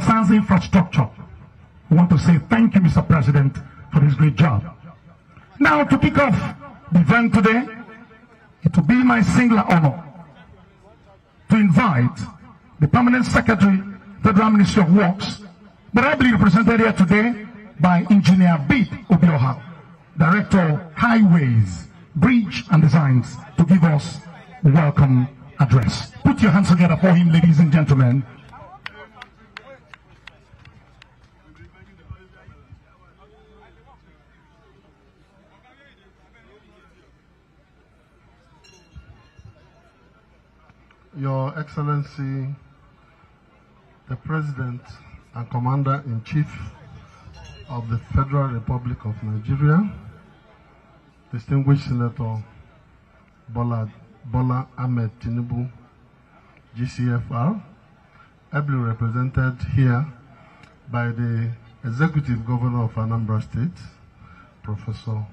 concerns infrastructure, we want to say thank you, Mr. President, for this great job. Now, to kick off the event today, it will be my singular honor to invite the Permanent Secretary, Federal Ministry of Works, but I believe represented here today by Engineer Bid Obioha, Director Highways, Bridge and Designs, to give us a welcome address. Put your hands together for him, ladies and gentlemen. Your Excellency, the President and Commander-in-Chief of the Federal Republic of Nigeria, distinguished Senator Bola Ahmed Tinubu, GCFR, ably represented here by the Executive Governor of Anambra State, Professor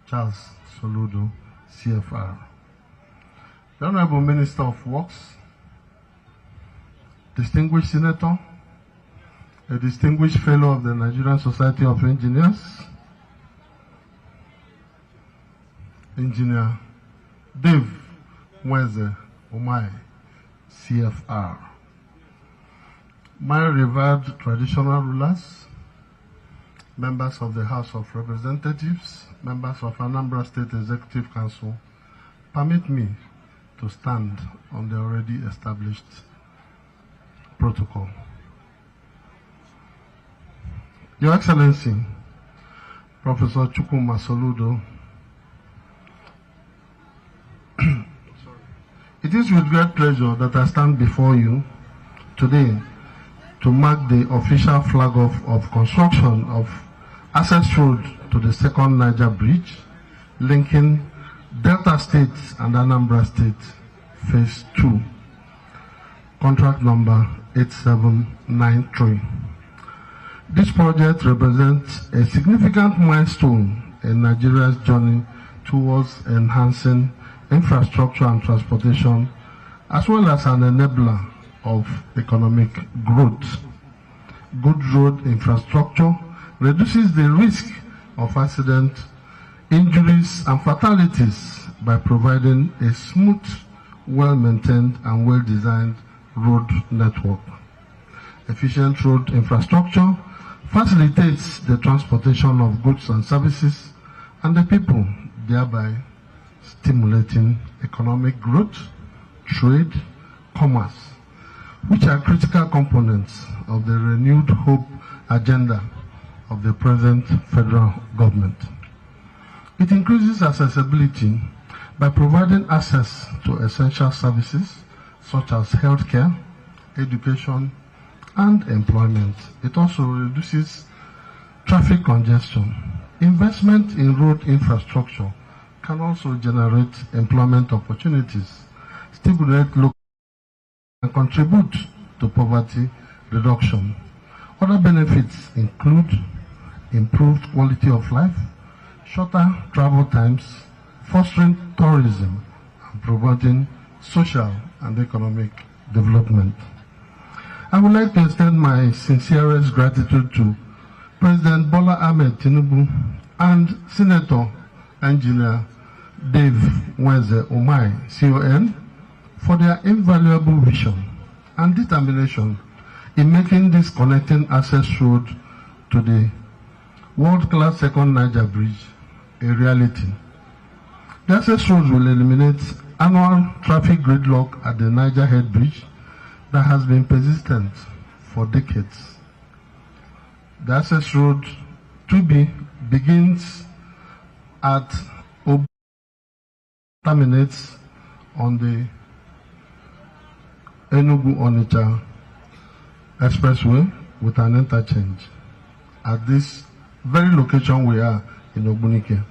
Charles Soludo, CFR. The Honorable Minister of Works, distinguished Senator, a distinguished Fellow of the Nigerian Society of Engineers, Engineer Dave Mweze Omai, CFR. My revered traditional rulers, members of the House of Representatives, members of Anambra State Executive Council, permit me to stand on the already established protocol. Your Excellency, Professor Chukwuma Soludo, it is with great pleasure that I stand before you today to mark the official flag off of construction of access road to the second Niger Bridge, linking Delta State and Anambra State, Phase 2, contract number 8793. This project represents a significant milestone in Nigeria's journey towards enhancing infrastructure and transportation, as well as an enabler of economic growth. Good road infrastructure reduces the risk of accidents, injuries and fatalities by providing a smooth, well-maintained and well-designed road network. Efficient road infrastructure facilitates the transportation of goods and services and the people, thereby stimulating economic growth, trade, commerce, which are critical components of the renewed hope agenda of the present federal government. It increases accessibility by providing access to essential services such as healthcare, education, and employment. It also reduces traffic congestion. Investment in road infrastructure can also generate employment opportunities, stimulate local and contribute to poverty reduction. Other benefits include improved quality of life, shorter travel times, fostering tourism, and promoting social and economic development. I would like to extend my sincerest gratitude to President Bola Ahmed Tinubu and Senator Engineer Dave Mweze Omai, CON, for their invaluable vision and determination in making this connecting access road to the world-class second Niger Bridge a reality. The access road will eliminate annual traffic gridlock at the Niger Head Bridge that has been persistent for decades. The access road to be begins at terminates on the Enugu-Onitsha Expressway with an interchange at this very location we are in Ogbunike.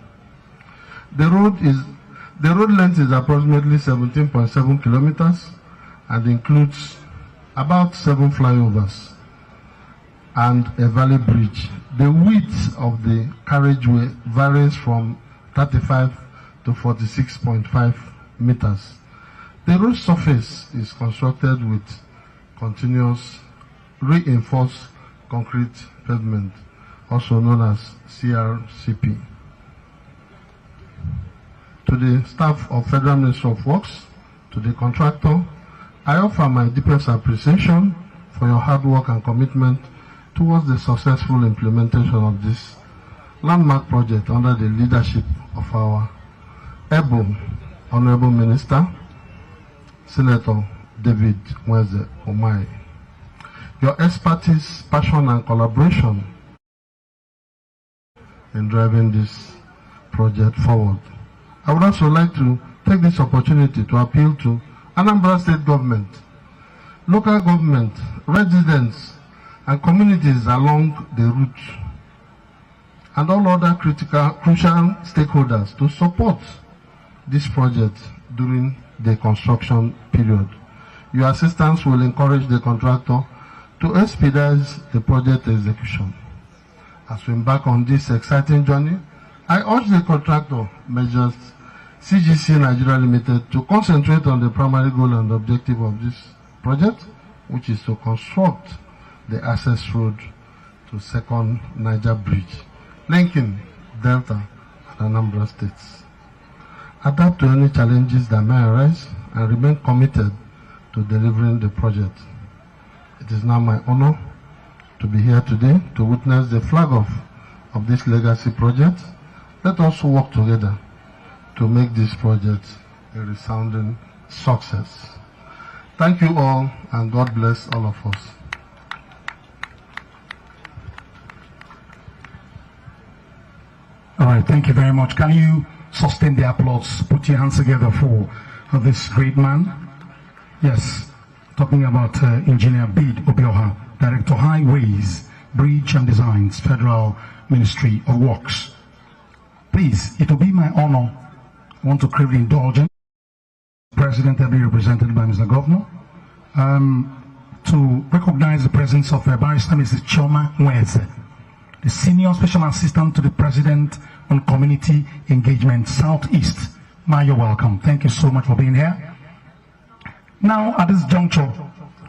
The road length is approximately 17.7 kilometers and includes about 7 flyovers and a valley bridge. The width of the carriageway varies from 35 to 46.5 meters. The road surface is constructed with continuous reinforced concrete pavement, also known as CRCP. To the staff of Federal Ministry of Works, to the contractor, I offer my deepest appreciation for your hard work and commitment towards the successful implementation of this landmark project under the leadership of our able Honorable Minister, Senator David Mweze Omai. Your expertise, passion and collaboration in driving this project forward. I would also like to take this opportunity to appeal to Anambra State Government, local government, residents and communities along the route, and all other crucial stakeholders to support this project during the construction period. Your assistance will encourage the contractor to expedite the project execution. As we embark on this exciting journey, I urge the contractor, Majors CGC Nigeria Limited, to concentrate on the primary goal and objective of this project, which is to construct the access road to second Niger Bridge, linking Delta and Anambra states. Adapt to any challenges that may arise and remain committed to delivering the project. It is now my honor to be here today to witness the flag off of this legacy project. Let us work together to make this project a resounding success. Thank you all, and God bless all of us. All right, thank you very much. Can you sustain the applause? Put your hands together for this great man. Yes, talking about Engineer Bid Obioha, Director Highways, Bridge and Designs, Federal Ministry of Works. Please, it will be my honor. I want to crave the indulgence. President ably represented by Mr. Governor, to recognize the presence of Barrister Mrs. Chioma Mweze, the Senior Special Assistant to the President on Community Engagement Southeast. Ma, you're welcome. Thank you so much for being here. Now, at this juncture,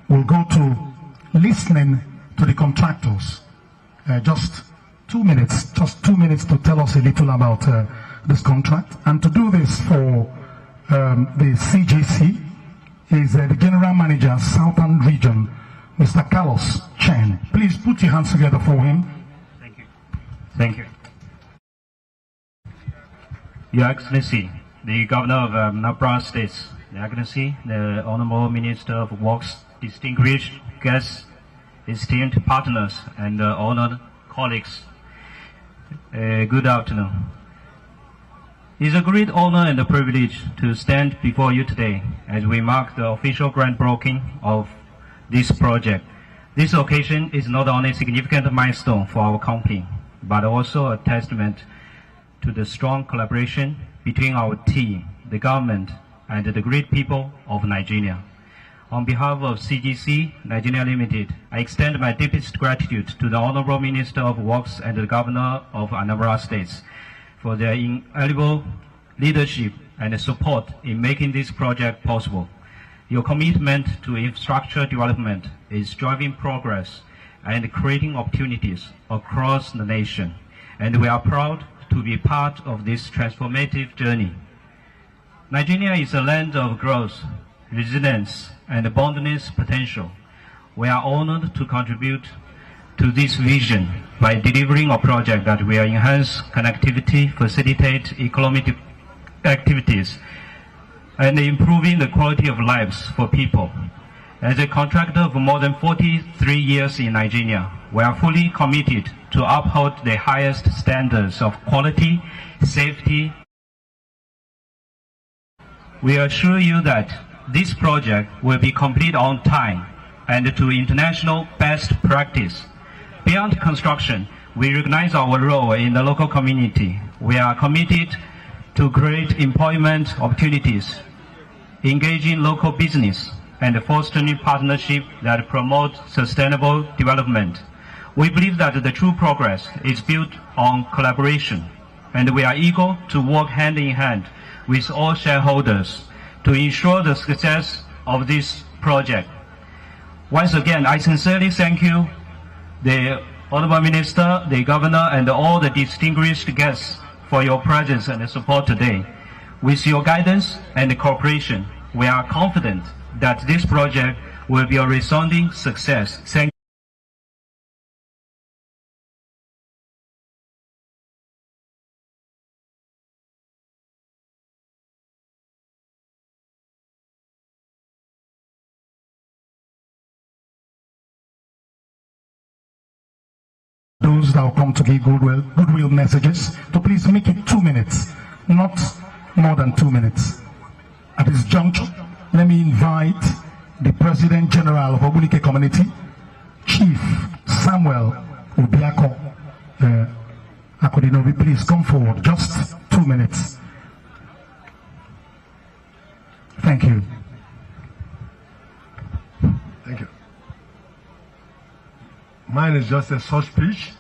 we'll go to listening to the contractors. Just 2 minutes to tell us a little about this contract. And to do this for the CGC is the General Manager, Southern Region, Mr. Carlos Chen. Please put your hands together for him. Thank you. Thank you. Your Excellency, the Governor of Anambra State, Your Excellency, the Honorable Minister of Works, distinguished guests, esteemed partners, and honored colleagues, good afternoon. It's a great honor and a privilege to stand before you today as we mark the official groundbreaking of this project. This occasion is not only a significant milestone for our company, but also a testament to the strong collaboration between our team, the government, and the great people of Nigeria. On behalf of CGC Nigeria Limited, I extend my deepest gratitude to the Honorable Minister of Works and the Governor of Anambra State for their invaluable leadership and support in making this project possible. Your commitment to infrastructure development is driving progress and creating opportunities across the nation, and we are proud to be part of this transformative journey. Nigeria is a land of growth, resilience, and boundless potential. We are honored to contribute to this vision by delivering a project that will enhance connectivity, facilitate economic activities, and improving the quality of lives for people. As a contractor for more than 43 years in Nigeria, we are fully committed to uphold the highest standards of quality, safety. We assure you that this project will be completed on time and to international best practice. Beyond construction, we recognize our role in the local community. We are committed to create employment opportunities, engaging local business, and fostering partnerships that promote sustainable development. We believe that the true progress is built on collaboration, and we are eager to work hand in hand with all shareholders to ensure the success of this project. Once again, I sincerely thank you, the Honorable Minister, the Governor, and all the distinguished guests for your presence and support today. With your guidance and cooperation, we are confident that this project will be a resounding success. Thank those that will come to give goodwill messages, to please make it 2 minutes, not more than 2 minutes. At this juncture, let me invite the President General of Obunike Community, Chief Samuel Obiako Akodinobi. Please come forward, just 2 minutes. Thank you. Thank you. Mine is just a short speech.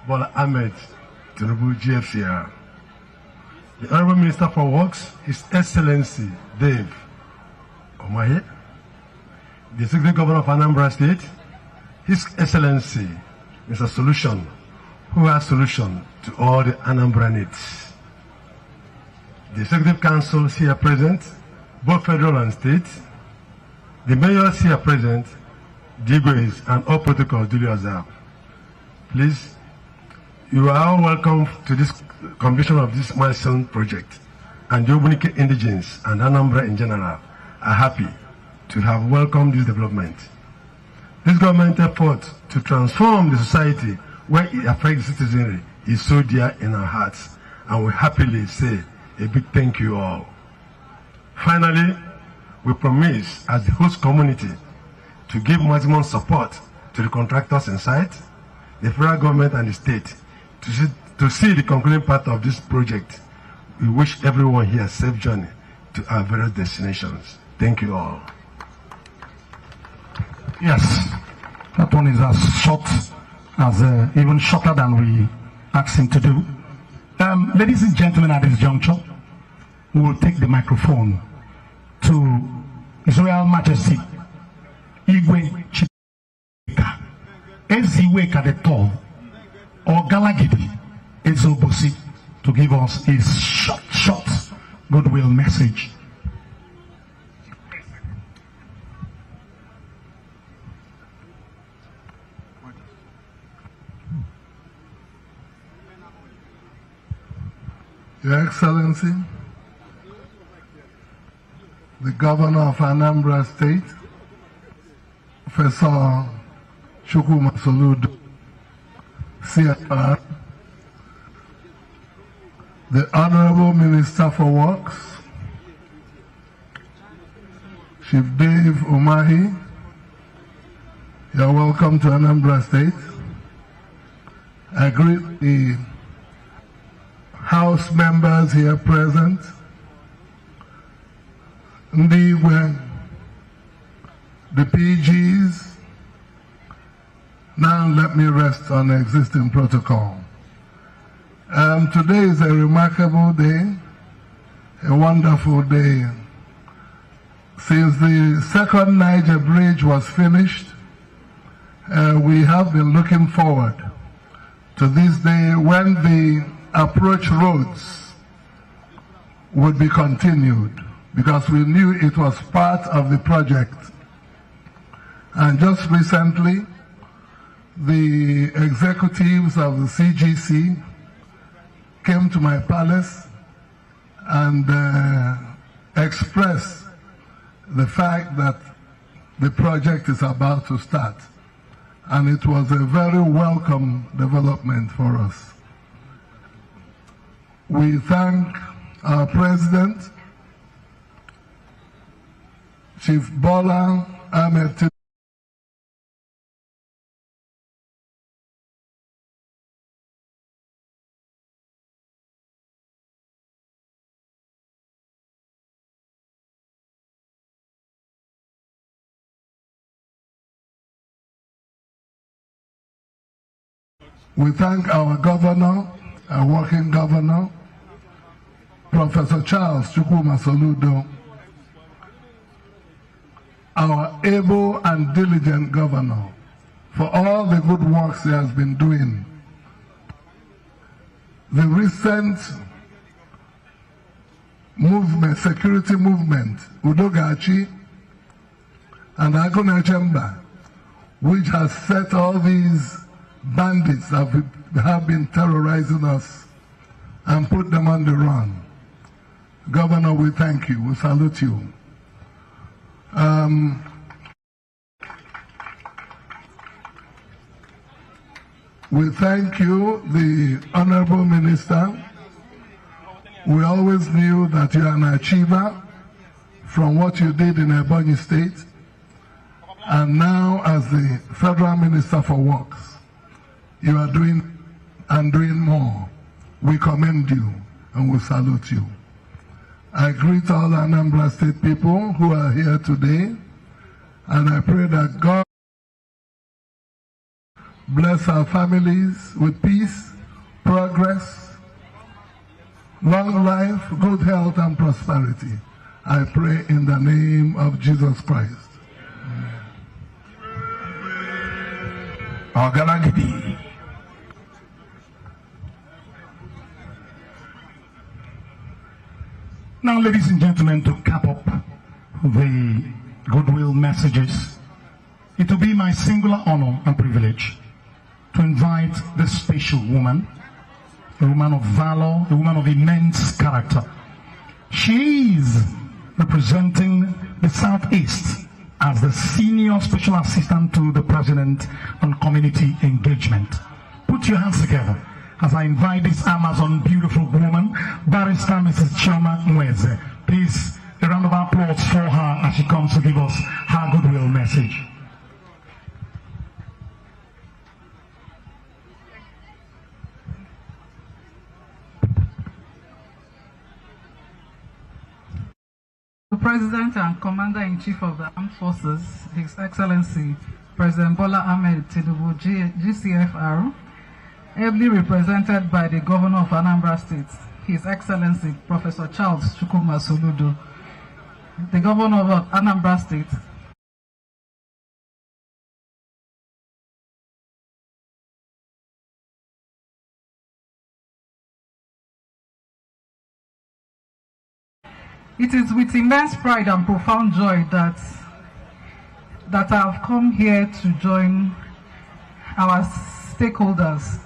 Bola Ahmed Tinubu GFCR. The Honorable Minister for Works, His Excellency Dave Umahi, the Executive Governor of Anambra State, His Excellency Mr. Solution, who has solution to all the Anambra needs. The Executive Council is here present, both federal and state. The mayors here present, DGOs and all protocols duly observed. Please, you are all welcome to this completion of this milestone project, and the Obunike indigents and Anambra in general are happy to have welcomed this development. This government effort to transform the society where it affects the citizenry is so dear in our hearts, and we happily say a big thank you all. Finally, we promise as the host community to give maximum support to the contractors in site, the federal government and the state to see the concluding part of this project. We wish everyone here a safe journey to our various destinations. Thank you all. Yes, that one is as short as even shorter than we asked him to do. Ladies and gentlemen, at this juncture, we will take the microphone to His Royal Majesty Igwe Chika Eziweka the Tall or Galagidi Ezobosi to give us his short goodwill message. Your Excellency, the Governor of Anambra State, Professor Chukwuma Soludo, CFR, the Honorable Minister for Works, Chief Dave Umahi, you're welcome to Anambra State. I greet the House members here present, the PGs. Now let me rest on existing protocol. Today is a remarkable day, a wonderful day. Since the second Niger bridge was finished, we have been looking forward to this day when the approach roads would be continued, because we knew it was part of the project. And just recently, the executives of the CGC came to my palace and expressed the fact that the project is about to start. And it was a very welcome development for us. We thank our President, Chief Bola Ahmed Tinubu. We thank our governor, our working governor, Professor Charles Chukwuma Soludo, our able and diligent governor, for all the good works he has been doing. The recent movement, security movement, Udogachi and Aguna Chamber, which has set all these bandits that have been terrorizing us and put them on the run. Governor, we thank you. We salute you. We thank you, the Honorable Minister. We always knew that you are an achiever from what you did in Ebonyi State, and now as the Federal Minister for Works, you are doing and doing more. We commend you and we salute you. I greet all Anambra State people who are here today, and I pray that God bless our families with peace, progress, long life, good health, and prosperity. I pray in the name of Jesus Christ. Amen. Now, ladies and gentlemen, to cap up the goodwill messages, it will be my singular honor and privilege to invite this special woman, a woman of valor, a woman of immense character. She is representing the Southeast as the Senior Special Assistant to the President on Community Engagement. Put your hands together as I invite this Amazon beautiful woman, Barrister Mrs. Chioma Nweze. Please, a round of applause for her as she comes to give us her goodwill message. The President and Commander-in-Chief of the Armed Forces, His Excellency President Bola Ahmed Tinubu, GCFR, ably represented by the Governor of Anambra State, His Excellency Professor Charles Chukwuma Soludo, the Governor of Anambra State, it is with immense pride and profound joy that I have come here to join our stakeholders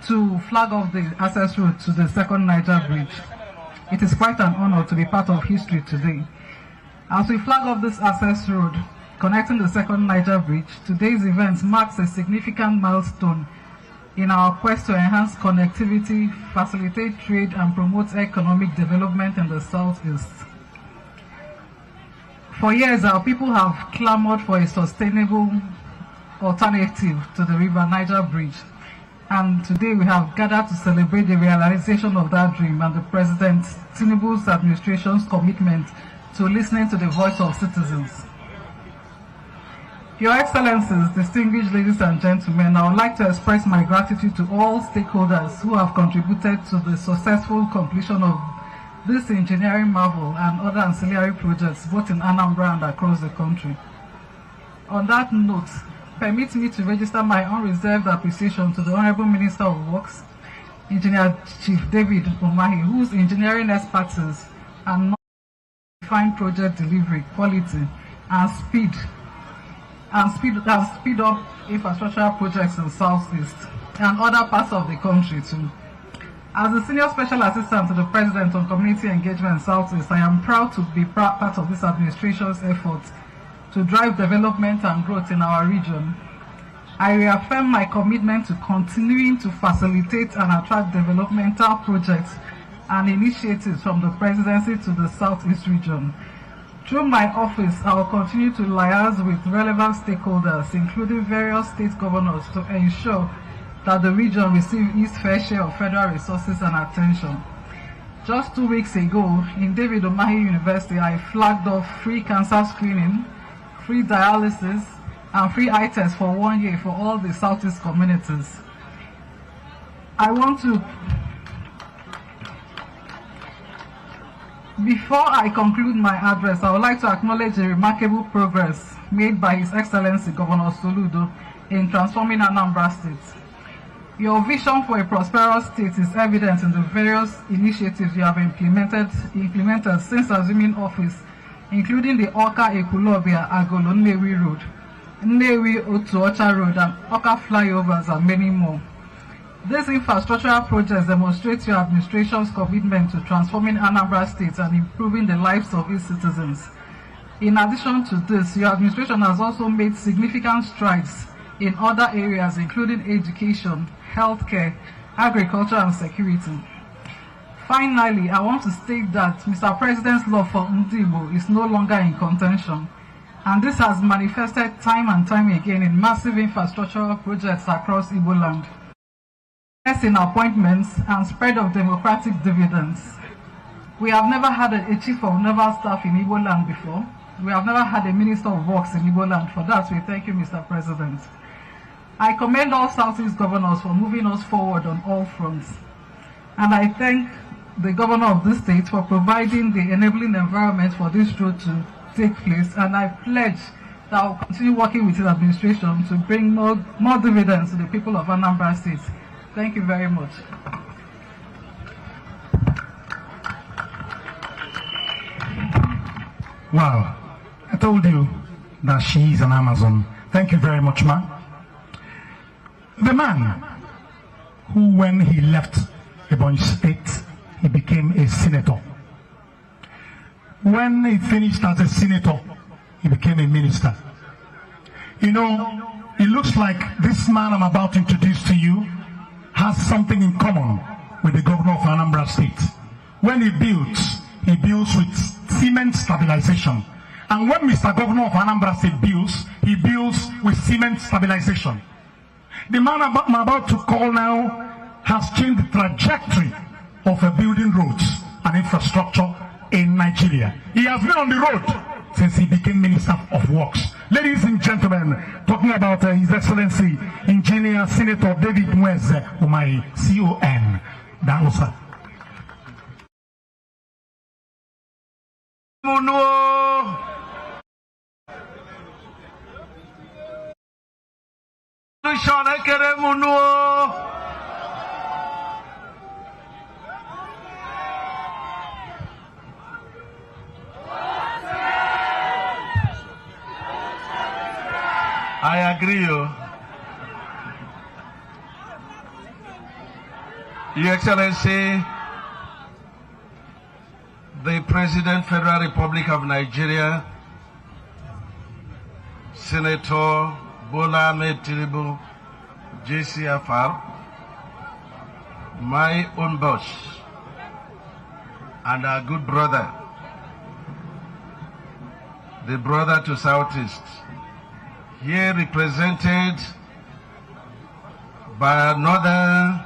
to flag off the access road to the second Niger Bridge. It is quite an honor to be part of history today. As we flag off this access road connecting the second Niger Bridge, today's event marks a significant milestone in our quest to enhance connectivity, facilitate trade, and promote economic development in the Southeast. For years, our people have clamored for a sustainable alternative to the River Niger Bridge. And today we have gathered to celebrate the realization of that dream and the President Tinubu's administration's commitment to listening to the voice of citizens. Your Excellencies, distinguished ladies and gentlemen, I would like to express my gratitude to all stakeholders who have contributed to the successful completion of this engineering marvel and other ancillary projects both in Anambra and across the country. On that note, permit me to register my unreserved appreciation to the Honorable Minister of Works, Engineer Chief David Umahi, whose engineering expertise and fine project delivery, quality, and speed up infrastructure projects in Southeast and other parts of the country too. As the Senior Special Assistant to the President on Community Engagement in Southeast, I am proud to be part of this administration's efforts to drive development and growth in our region. I reaffirm my commitment to continuing to facilitate and attract developmental projects and initiatives from the Presidency to the Southeast region. Through my office, I will continue to liaise with relevant stakeholders, including various state governors, to ensure that the region receives its fair share of federal resources and attention. Just 2 weeks ago, in David Umahi University, I flagged off free cancer screening, free dialysis, and free eye tests for 1 year for all the Southeast communities. I want to Before I conclude my address, I would like to acknowledge the remarkable progress made by His Excellency Governor Soludo in transforming Anambra State. Your vision for a prosperous state is evident in the various initiatives you have implemented since assuming office, including the Oka Ekulobia Agolo Nnewi Road, Nnewi Otuocha Road, and Oka flyovers, and many more. These infrastructural projects demonstrate your administration's commitment to transforming Anambra State and improving the lives of its citizens. In addition to this, your administration has also made significant strides in other areas, including education, healthcare, agriculture, and security. Finally, I want to state that Mr. President's love for Ndibo is no longer in contention, and this has manifested time and time again in massive infrastructural projects across Igbo land, in appointments, and spread of democratic dividends. We have never had a chief of naval staff in Igbo land before. We have never had a minister of works in Igbo land. For that, we thank you, Mr. President. I commend all Southeast governors for moving us forward on all fronts. And I thank the governor of this state for providing the enabling environment for this road to take place. And I pledge that I will continue working with his administration to bring more dividends to the people of Anambra State. Thank you very much. Wow, I told you that she is an Amazon. Thank you very much, ma. The man who, when he left Ebonyi State, he became a senator. When he finished as a senator, he became a minister. You know, it looks like this man I'm about to introduce to you has something in common with the governor of Anambra State. When he builds with cement stabilization. And when Mr. Governor of Anambra State builds, he builds with cement stabilization. The man I'm about to call now has changed the trajectory of building roads and infrastructure in Nigeria. He has been on the road since he became Minister of Works. Ladies and gentlemen, talking about His Excellency Engineer Senator David Mweze Umahi, CON. Dangosa. I agree, Your Excellency, the President, Federal Republic of Nigeria, Senator Bola Ahmed Tinubu, JCFR, my own boss, and our good brother, the brother to Southeast, here represented by another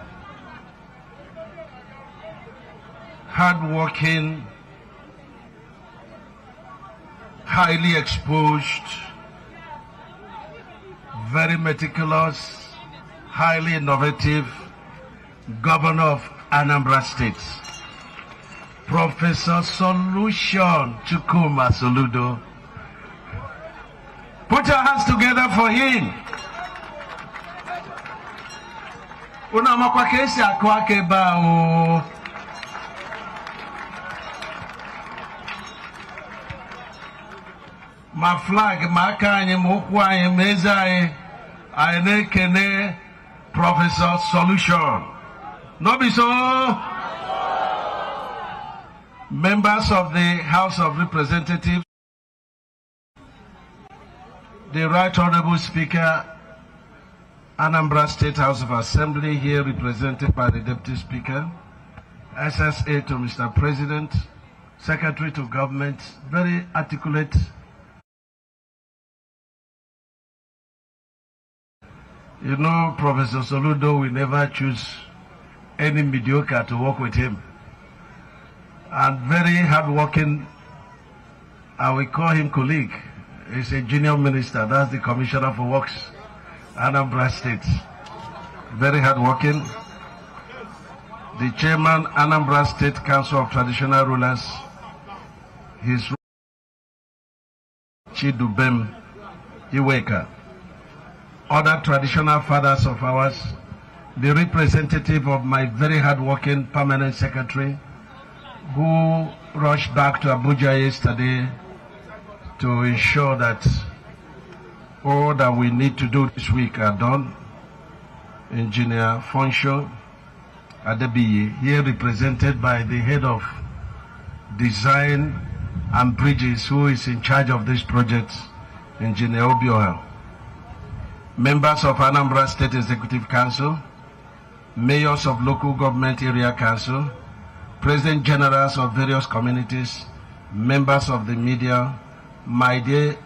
hard-working, highly exposed, very meticulous, highly innovative governor of Anambra State, Professor Solution Chukwuma Soludo. Put your hands together for him. Unamakwa kesi akwake bao. My flag, my kanye, mokwaye, mezaye, aene kene, Professor Solution. No be so. Members of the House of Representatives, the Right Honorable Speaker, Anambra State House of Assembly, here represented by the Deputy Speaker, SSA to Mr. President, Secretary to Government, very articulate. You know, Professor Soludo, we never choose any mediocre to work with him. And very hardworking, I will call him colleague. He's a junior minister, that's the Commissioner for Works, Anambra State. Very hardworking. The Chairman, Anambra State Council of Traditional Rulers, His Chidubem Iweka. Other traditional fathers of ours, the representative of my very hard-working permanent secretary, who rushed back to Abuja yesterday to ensure that all that we need to do this week are done. Engineer Fonsho Adebiyi, here represented by the head of design and bridges, who is in charge of this project, Engineer Obioha. Members of Anambra State Executive Council, mayors of local government area council, president generals of various communities, members of the media, my dear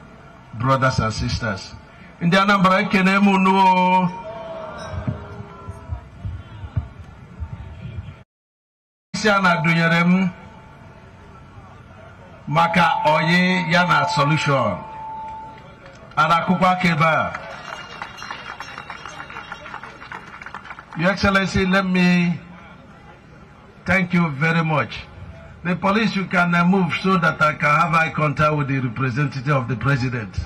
brothers and sisters. In the Anambra Kenemu no Siana dunyerem maka oye yana solution. Arakukwa keba. Your Excellency, let me thank you very much. The police, you can move so that I can have eye contact with the representative of the president.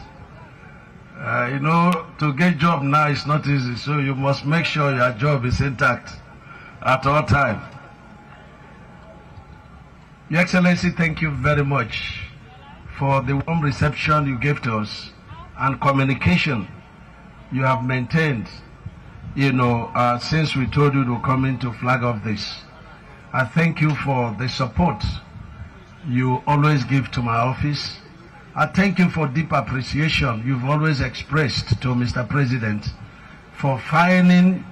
You know, to get job now is not easy, so you must make sure your job is intact at all time. Your Excellency, thank you very much for the warm reception you gave to us and communication you have maintained, you know, since we told you to come in to flag off this. I thank you for the support you always give to my office. I thank you for deep appreciation you've always expressed to Mr. President for finding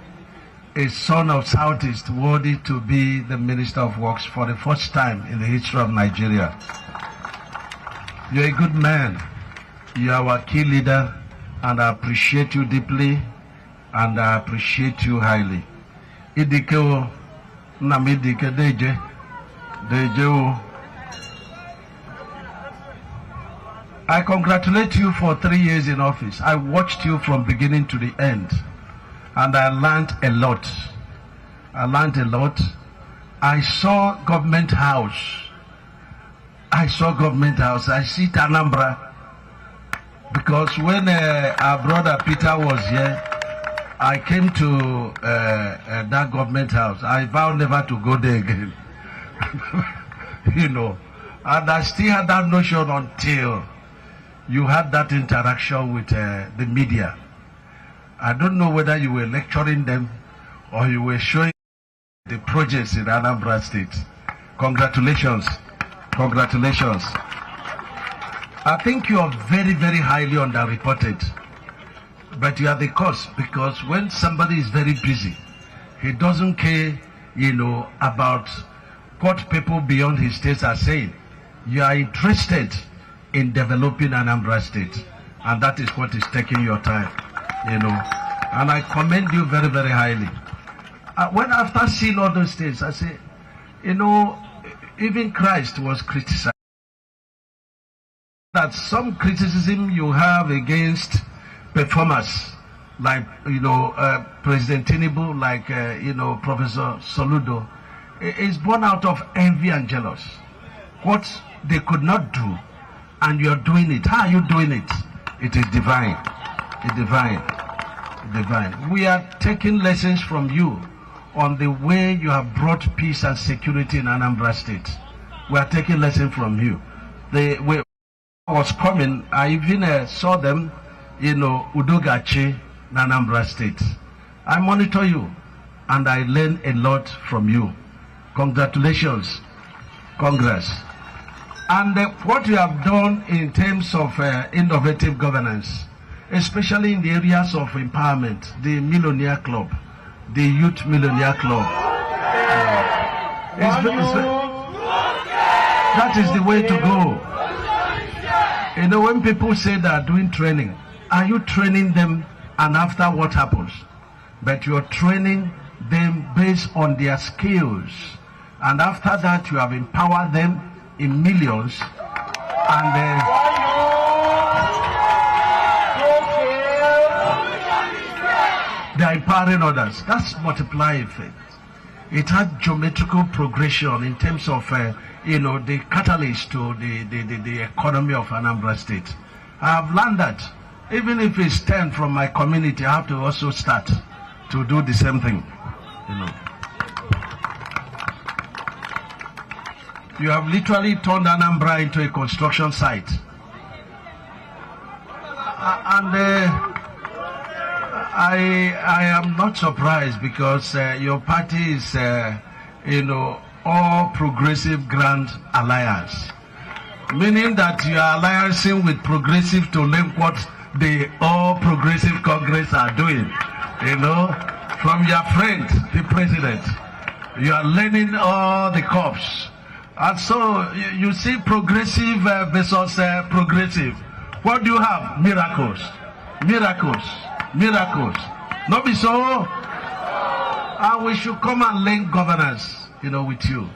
a son of Southeast worthy to be the Minister of Works for the first time in the history of Nigeria. You're a good man. You are our key leader, and I appreciate you deeply, and I appreciate you highly. Idikeo namidike deje o. I congratulate you for 3 years in office. I watched you from beginning to the end, and I learned a lot. I saw government house. I see Anambra. Because when our brother Peter was here, I came to that government house. I vowed never to go there again. You know, and I still had that notion until you had that interaction with the media. I don't know whether you were lecturing them or you were showing the projects in Anambra State. Congratulations. I think you are very, very highly underreported. But you are the cause, because when somebody is very busy, he doesn't care, you know, about what people beyond his state are saying. You are interested in developing Anambra State, and that is what is taking your time, you know. And I commend you very, very highly. When after seeing all those things, I say, you know, even Christ was criticized. That some criticism you have against performers, like, you know, President Tinubu, like, you know, Professor Soludo, is born out of envy and jealous. What they could not do, and you are doing it. How are you doing it? It is divine. It's divine. We are taking lessons from you on the way you have brought peace and security in Anambra State. We are taking lessons from you. When I was coming, I even saw them, you know, Udogachi, Anambra State. I monitor you, and I learn a lot from you. Congratulations. Congress. And what you have done in terms of innovative governance, especially in the areas of empowerment, the Millionaire Club, the Youth Millionaire Club. That is the way to go. You know, when people say they are doing training, are you training them and after what happens? But you're training them based on their skills. And after that, you have empowered them in millions. And they are empowering others. That's multiply effect. it had geometrical progression in terms of, the catalyst to the economy of Anambra State. I have learned that even if it's 10 from my community, I have to also start to do the same thing. You have literally turned Anambra into a construction site. And I am not surprised because your party is, All Progressive Grand Alliance. Meaning that you are alliancing with progressive to learn what the All Progressive Congress are doing. From your friend, the president. You are learning all the cops. And so you see progressive versus progressive. What do you have? Miracles. Miracles. Miracles. Not be so. And we should come and learn governance, with you.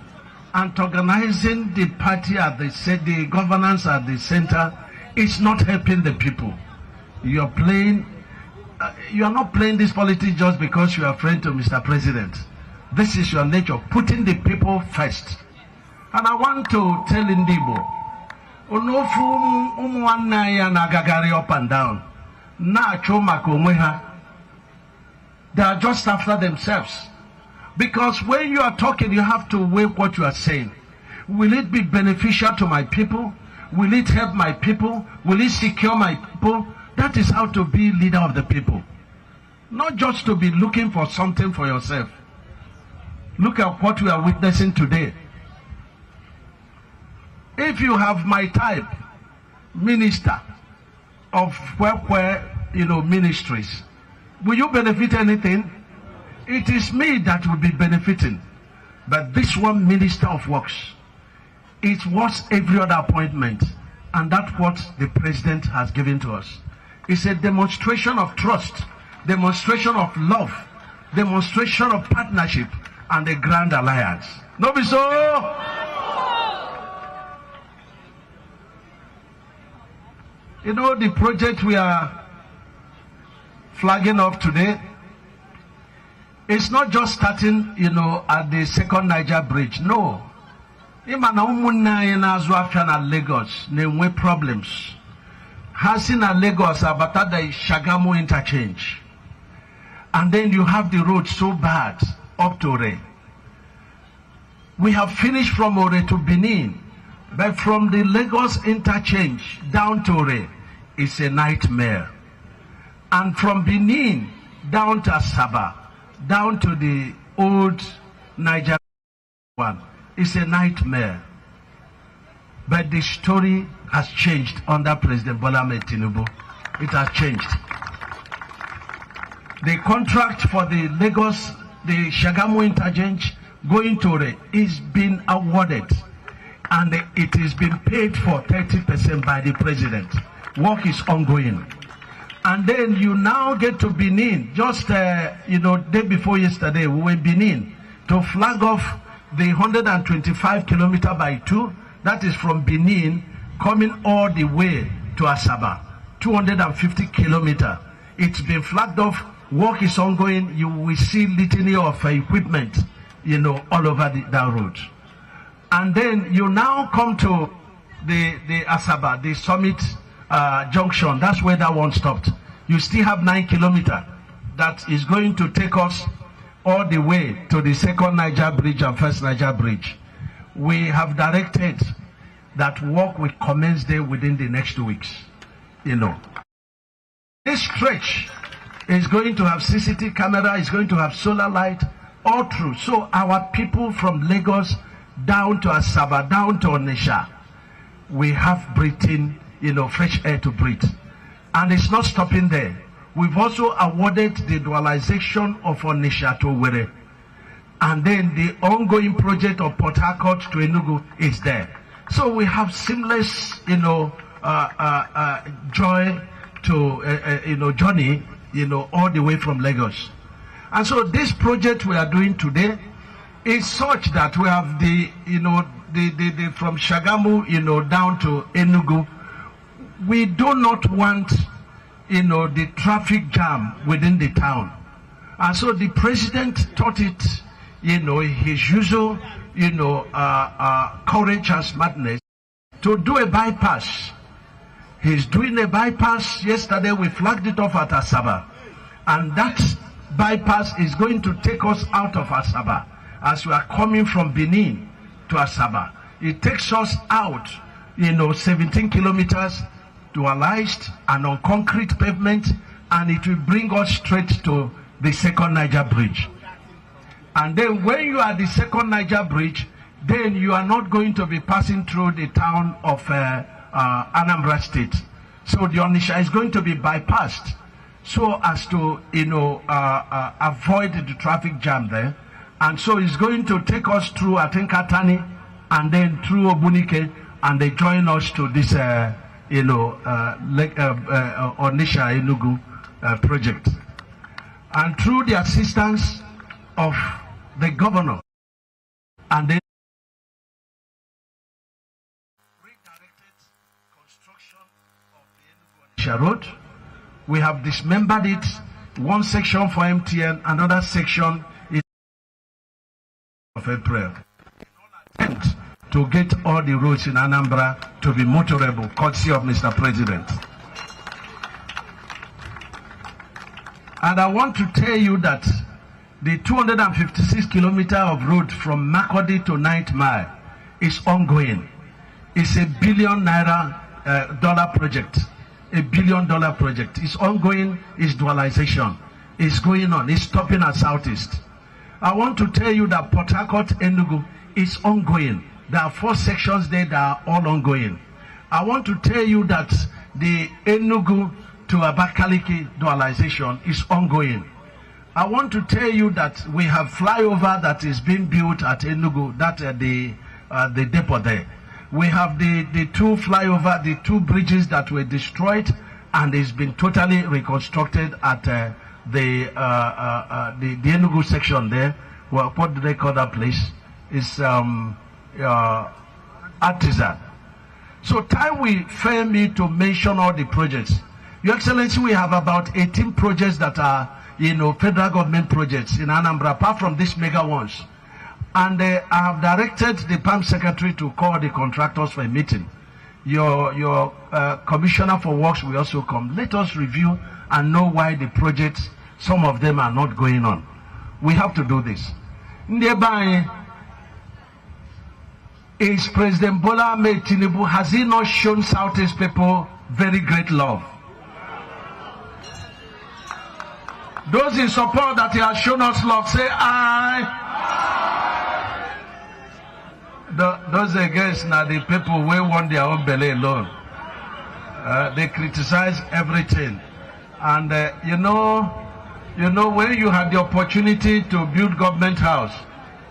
And organizing the party at the governance at the center is not helping the people. You are not playing this politics just because you are a friend to Mr. President. This is your nature, putting the people first. And I want to tell Ndibo, up and down. They are just after themselves. Because when you are talking, you have to weigh what you are saying. Will it be beneficial to my people? Will it help my people? Will it secure my people? That is how to be leader of the people. Not just to be looking for something for yourself. Look at what we are witnessing today. If you have my type, minister of ministries, will you benefit anything? It is me that will be benefiting. But this one, Minister of Works, it was every other appointment. And that's what the president has given to us. It's a demonstration of trust, demonstration of love, demonstration of partnership, and a grand alliance. No be so? The project we are flagging off today, it's not just starting, at the second Niger bridge. No. Lagos, they problems. Hasina Lagos about the Shagamu interchange. And then you have the road so bad up to Ore. We have finished from Ore to Benin. But from the Lagos interchange down to Ore, it's a nightmare. And from Benin down to Asaba, down to the old Niger one, it's a nightmare. But the story has changed under President Bola Ahmed Tinubu. It has changed. The contract for the Lagos, the Shagamu interchange going to Ore is being awarded. And it is being paid for 30% by the president. Work is ongoing. And then you now get to Benin. Just, day before yesterday, we were in Benin to flag off the 125 kilometer by 2. That is from Benin coming all the way to Asaba. 250 kilometer. It's been flagged off. Work is ongoing. You will see litany of equipment, all over that road. And then you now come to the Asaba, the Summit Junction. That's where that one stopped. You still have 9 kilometers. That is going to take us all the way to the second Niger bridge and first Niger bridge. We have directed that work will commence there within the next 2 weeks. This stretch is going to have CCTV camera, is going to have solar light, all through. So our people from Lagos down to Asaba, down to Onitsha, we have breathing, fresh air to breathe. And it's not stopping there. We've also awarded the dualization of Onitsha to Owerri. And then the ongoing project of Port Harcourt to Enugu is there. So we have seamless, joy to, journey, all the way from Lagos. And so this project we are doing today is such that we have the from Shagamu, down to Enugu. We do not want, the traffic jam within the town. And so the president thought it, his usual, courage and smartness to do a bypass. He's doing a bypass. Yesterday we flagged it off at Asaba. And that bypass is going to take us out of Asaba as we are coming from Benin to Asaba. It takes us out, 17 kilometers dualized and on concrete pavement, and it will bring us straight to the second Niger bridge. And then when you are at the second Niger bridge, then you are not going to be passing through the town of Anambra State. So the Onitsha is going to be bypassed so as to, avoid the traffic jam there. And so it's going to take us through, I think, Atani, and then through Obunike, and they join us to this, Onitsha Enugu project. And through the assistance of the governor, and then redirected construction of the Enugu Onitsha road. We have dismembered it, one section for MTN, another section is of April. Attempt to get all the roads in Anambra to be motorable, courtesy of Mr. President. And I want to tell you that the 256 kilometers of road from Makurdi to 9th Mile is ongoing. It's $1 billion dollar project. $1 billion project. It's ongoing, it's dualization. It's going on, it's stopping at Southeast. I want to tell you that Port Harcourt Enugu is ongoing. There are 4 sections there that are all ongoing. I want to tell you that the Enugu to Abakaliki dualization is ongoing. I want to tell you that we have flyover that is being built at Enugu, that the depot there. We have the 2 flyover, the 2 bridges that were destroyed, and it's been totally reconstructed at the Enugu section there. Well, what do they call that place? It's Artisan. So time will fail me to mention all the projects. Your Excellency, we have about 18 projects that are, federal government projects in Anambra, apart from these mega ones. And I have directed the PAM secretary to call the contractors for a meeting. Your commissioner for works will also come. Let us review and know why the projects, some of them are not going on. We have to do this. Nearby is President Bola Ahmed Tinubu. Has he not shown Southeast people very great love? Those in support that he has shown us love, say aye. Those against now the people who want their own belly alone. They criticize everything. And when you had the opportunity to build government house,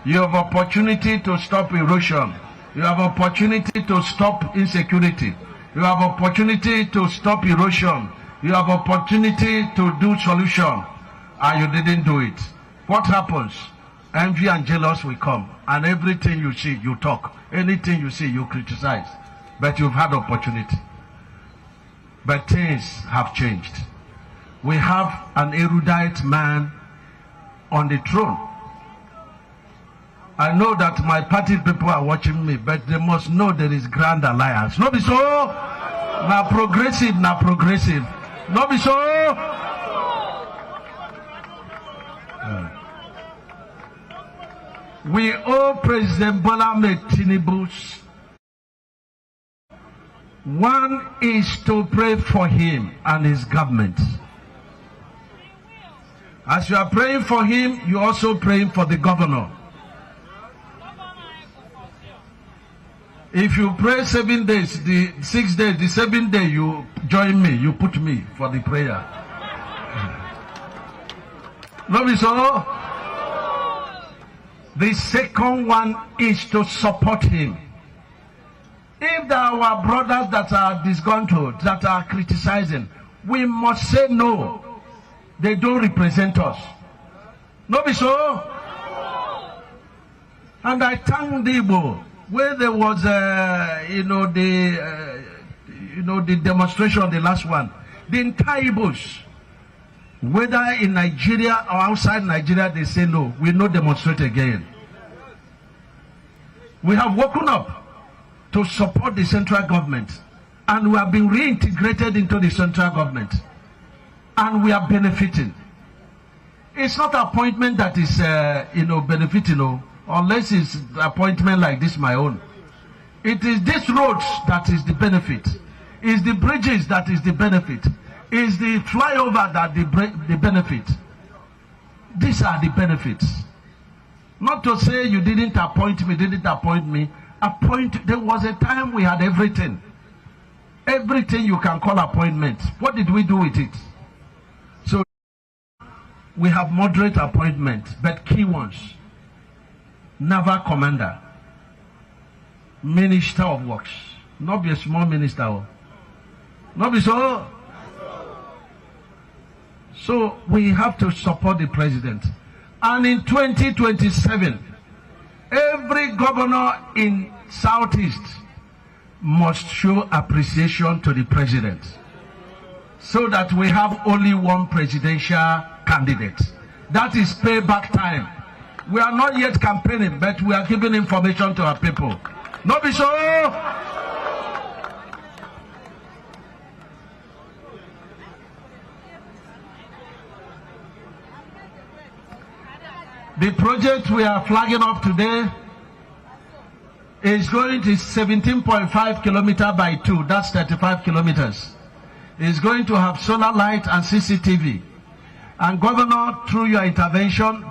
you have opportunity to stop erosion. You have opportunity to stop insecurity. You have opportunity to stop erosion. You have opportunity to do solution. And you didn't do it. What happens? Envy and jealous will come, and everything you see, you talk. Anything you see, you criticize. But you've had opportunity. But things have changed. We have an erudite man on the throne. I know that my party people are watching me, but they must know there is grand alliance. No be so? Na progressive. No be so? We owe President Bola Ahmed Tinubu. One is to pray for him and his government. As you are praying for him, you are also praying for the governor. If you pray 7 days, the 6 days, the 7th day, you join me, you put me for the prayer. No, be so? The second one is to support him. If there are our brothers that are disgruntled, that are criticizing, we must say no. They don't represent us. No, be so? And I thank the Igbo, where there was, the demonstration, the last one. The entire Igbos, Whether in Nigeria or outside Nigeria, they say no, we no demonstrate again. We have woken up to support the central government, and we have been reintegrated into the central government, and we are benefiting. It's not appointment that is, benefiting, unless it's appointment like this, my own. It is this roads that is the benefit. It's the bridges that is the benefit. It's the flyover that the benefit. These are the benefits. Not to say you didn't appoint me, there was a time we had everything. Everything you can call appointment. What did we do with it? So we have moderate appointment, but key ones. Naval Commander, Minister of Works, not be a small minister, not be so. So we have to support the president. And in 2027, every governor in Southeast must show appreciation to the president, so that we have only one presidential candidate. That is payback time. We are not yet campaigning, but we are giving information to our people. No be so. The project we are flagging off today is going to 17.5 kilometers by 2. That's 35 kilometers. It's going to have solar light and CCTV. And Governor, through your intervention,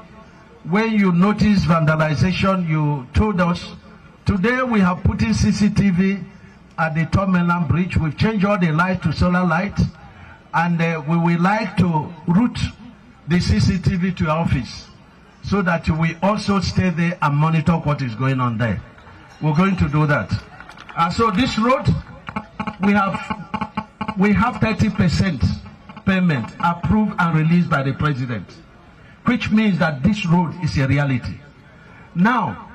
when you notice vandalization, you told us. Today we have put in CCTV at the Top Mainland Bridge. We've changed all the light to solar light. And we would like to route the CCTV to your office, so that we also stay there and monitor what is going on there. We're going to do that. And so this road, we have 30% payment approved and released by the president, which means that this road is a reality. Now,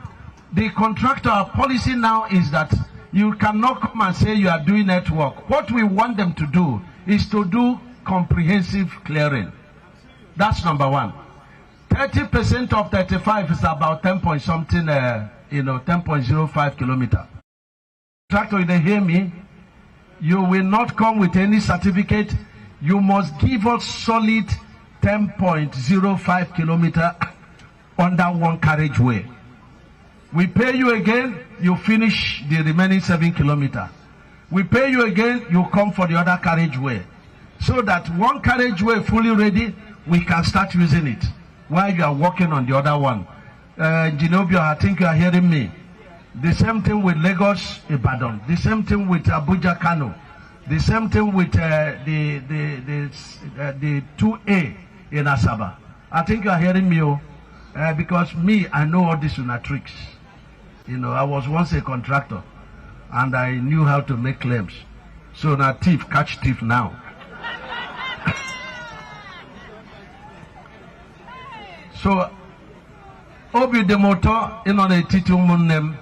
the contractor, our policy now is that you cannot come and say you are doing network. What we want them to do is to do comprehensive clearing. That's number one. 30% of 35 is about 10 point something, 10.05 kilometers. Contractor, you hear me? You will not come with any certificate. You must give us solid 10.05 kilometers under one carriageway. We pay you again, you finish the remaining 7 kilometers. We pay you again, you come for the other carriageway. So that one carriageway fully ready, we can start using it while you are working on the other one. Ginobio, I think you are hearing me. The same thing with Lagos, Ibadan. The same thing with Abuja, Kano. The same thing with the 2A in Asaba. I think you are hearing me, because me, I know all these tricks. I was once a contractor, and I knew how to make claims. So now thief catch thief now. So, obi de moto ino na etiti umunnem.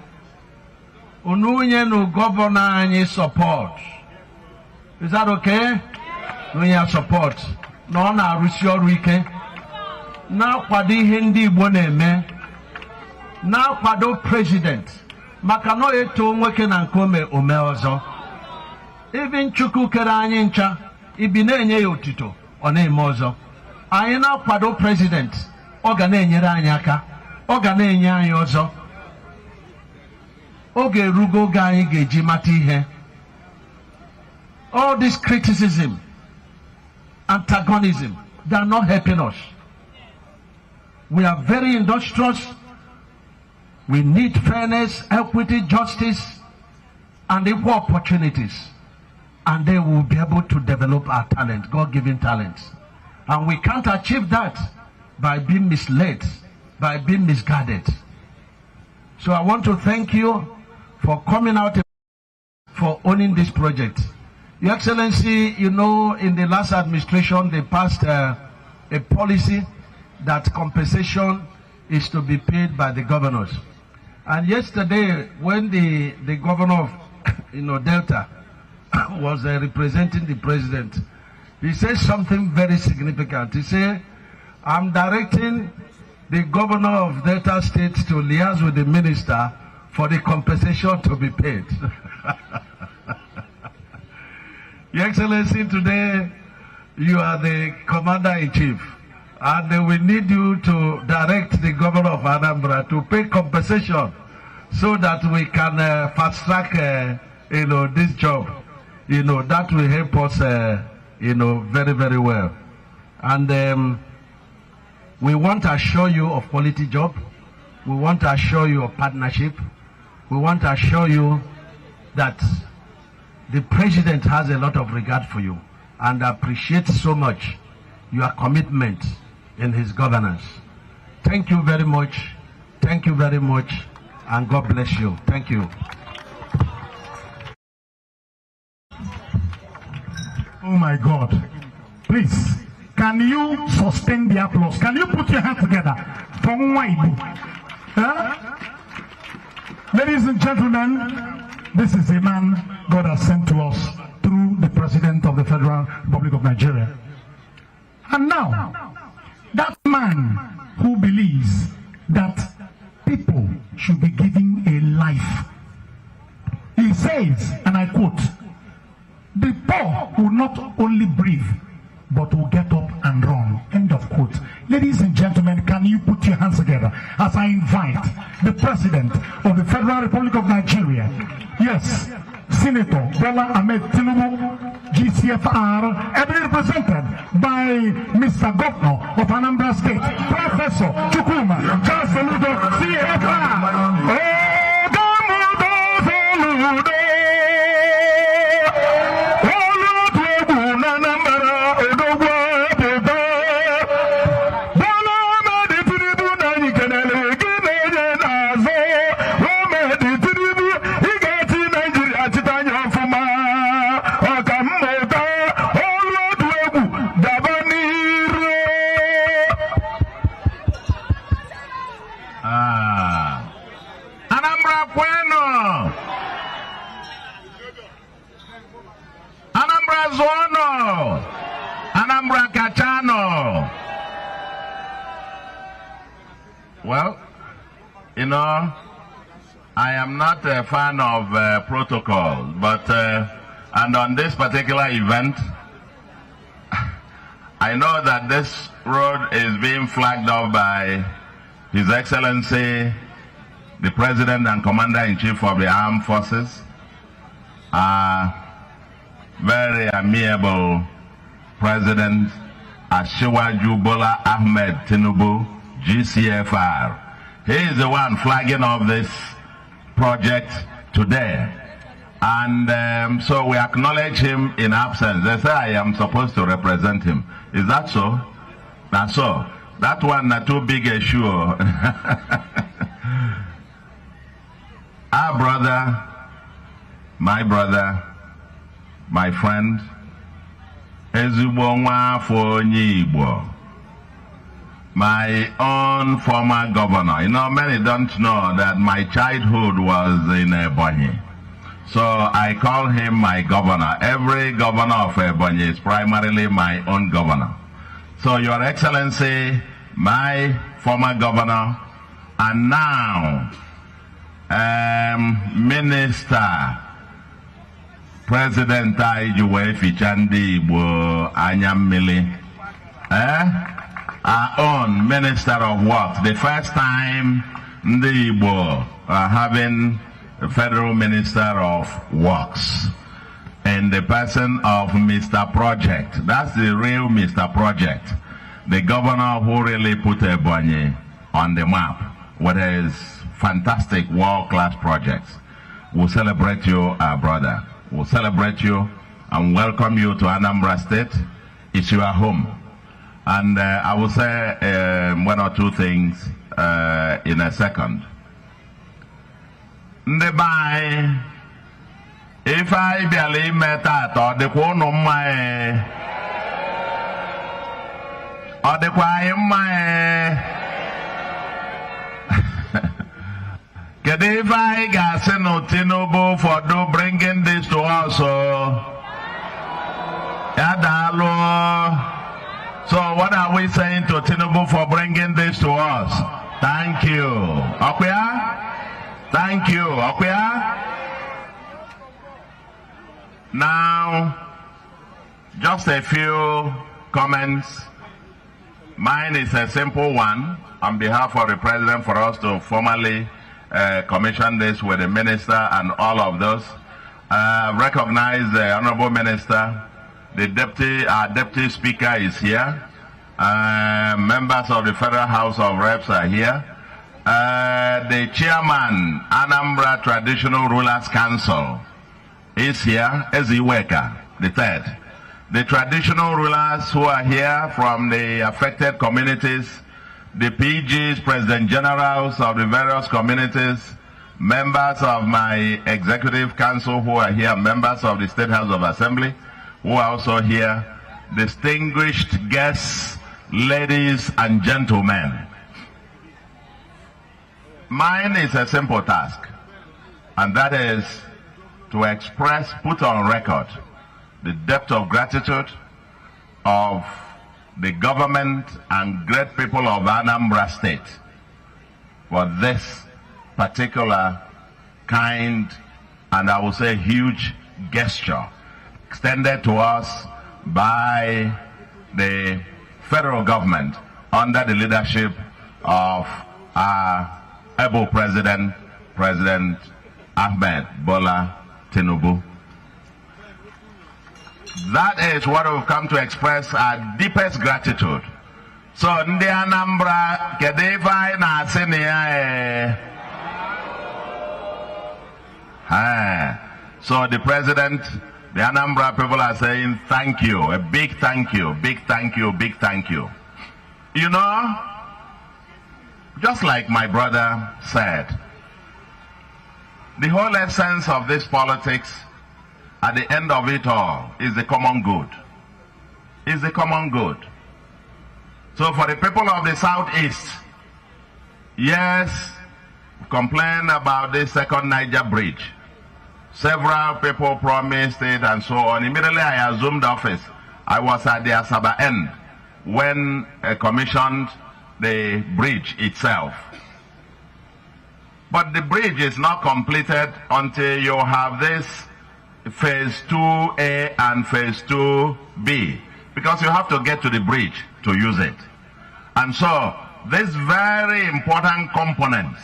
Ununye no governor any support. Is that okay? No ya support. No na arusi oru ike. Na kwado ihe ndị Igbo na-eme. Na kwado president. Maka no eto nwoke na nkome ome ọzọ. Even Chukwu kere anyị ncha, ibi na-enye ya otito, ọ na-eme ọzọ. Anyị na kwado president. Oga na-enyere anyị aka, oga na-enye anyị ọzọ. Oge erugo oge anyị ga-eji mata ihe. All this criticism, antagonism, they are not helping us. We are very industrious. We need fairness, equity, justice, and equal opportunities. And then we'll be able to develop our talent, God-given talents. And we can't achieve that by being misled, by being misguided. So I want to thank you for coming out, for owning this project. Your Excellency, in the last administration, they passed a policy that compensation is to be paid by the governors. And yesterday, when the governor of Delta was representing the president, he said something very significant. He said, I'm directing the governor of Delta State to liaise with the minister for the compensation to be paid. Your Excellency, today you are the commander-in-chief, and we need you to direct the governor of Anambra to pay compensation so that we can fast-track this job. That will help us very, very well. And we want to assure you of quality job. We want to assure you of partnership. We want to assure you that the president has a lot of regard for you and appreciates so much your commitment in his governance. Thank you very much. Thank you very much. And God bless you. Thank you. Oh my God. Please, can you sustain the applause? Can you put your hands together for Nwaibu? Ladies and gentlemen, this is a man God has sent to us through the President of the Federal Republic of Nigeria. And now, that man who believes that people should be given a life, he says, and I quote, the poor will not only breathe, but will get up and run. End of quote. Ladies and gentlemen, can you put your hands together as I invite the President of the Federal Republic of Nigeria, yes, Senator Bola Ahmed Tinubu, GCFR, ably represented by Mr. Governor of Anambra State, Professor Chukwuma Charles Soludo, CFR. Anambra bueno. Anambra zono. Anambra cachano. Well, I am not a fan of protocol, but and on this particular event, I know that this road is being flagged off by His Excellency, the President and Commander-in-Chief of the Armed Forces, very amiable President Asiwaju Bola Ahmed Tinubu, GCFR. He is the one flagging off this project today. And so we acknowledge him in absence. They say I am supposed to represent him. Is that so? That's so. That one not too big a shoe. Our brother, my friend, Ezugbo Nwafọ Onye Igbo, my own former governor. Many don't know that my childhood was in Ebonyi. So I call him my governor. Every governor of Ebonyi is primarily my own governor. So Your Excellency, my former governor, and now Minister, President Ijuwe Fichandi Igbo Anyammili, our own Minister of Works, the first time the Igbo are having a Federal Minister of Works, in the person of Mr. Project. That's the real Mr. Project, the governor who really put Ebonyi on the map with his fantastic world-class projects. We'll celebrate you, our brother. We'll celebrate you and welcome you to Anambra State. It's your home. And I will say one or two things in a second. Ndebai, if I believe meta or the quono my or the quiet my if I got no Tinubu for bringing this to us, So what are we saying to Tinubu for bringing this to us? Thank you. Okuya? Thank you. Okuya? Now, just a few comments. Mine is a simple one on behalf of the President for us to formally commission this with the Minister and all of those. Recognize the Honorable Minister. Our Deputy Speaker is here. Members of the Federal House of Reps are here. The Chairman, Anambra Traditional Rulers Council is here, Eziweka, the third. The traditional rulers who are here from the affected communities, the PGs, President Generals of the various communities, members of my Executive Council who are here, members of the State House of Assembly who are also here, distinguished guests, ladies and gentlemen. Mine is a simple task, and that is to express, put on record, the depth of gratitude of the government and great people of Anambra State for this particular kind, and I will say huge gesture extended to us by the federal government under the leadership of our able President Ahmed Bola Tinubu. That is what we've come to express our deepest gratitude. So, Ndi Anambra, kedeva na asinia. So the President, the Anambra people are saying thank you, a big thank you, big thank you, big thank you. You know, just like my brother said, the whole essence of this politics at the end of it all is the common good. Is the common good. So for the people of the Southeast, yes, complain about this second Niger bridge. Several people promised it and so on. Immediately I assumed office. I was at the Asaba end when I commissioned the bridge itself. But the bridge is not completed until you have this phase 2A and phase 2B, because you have to get to the bridge to use it. And so, these very important components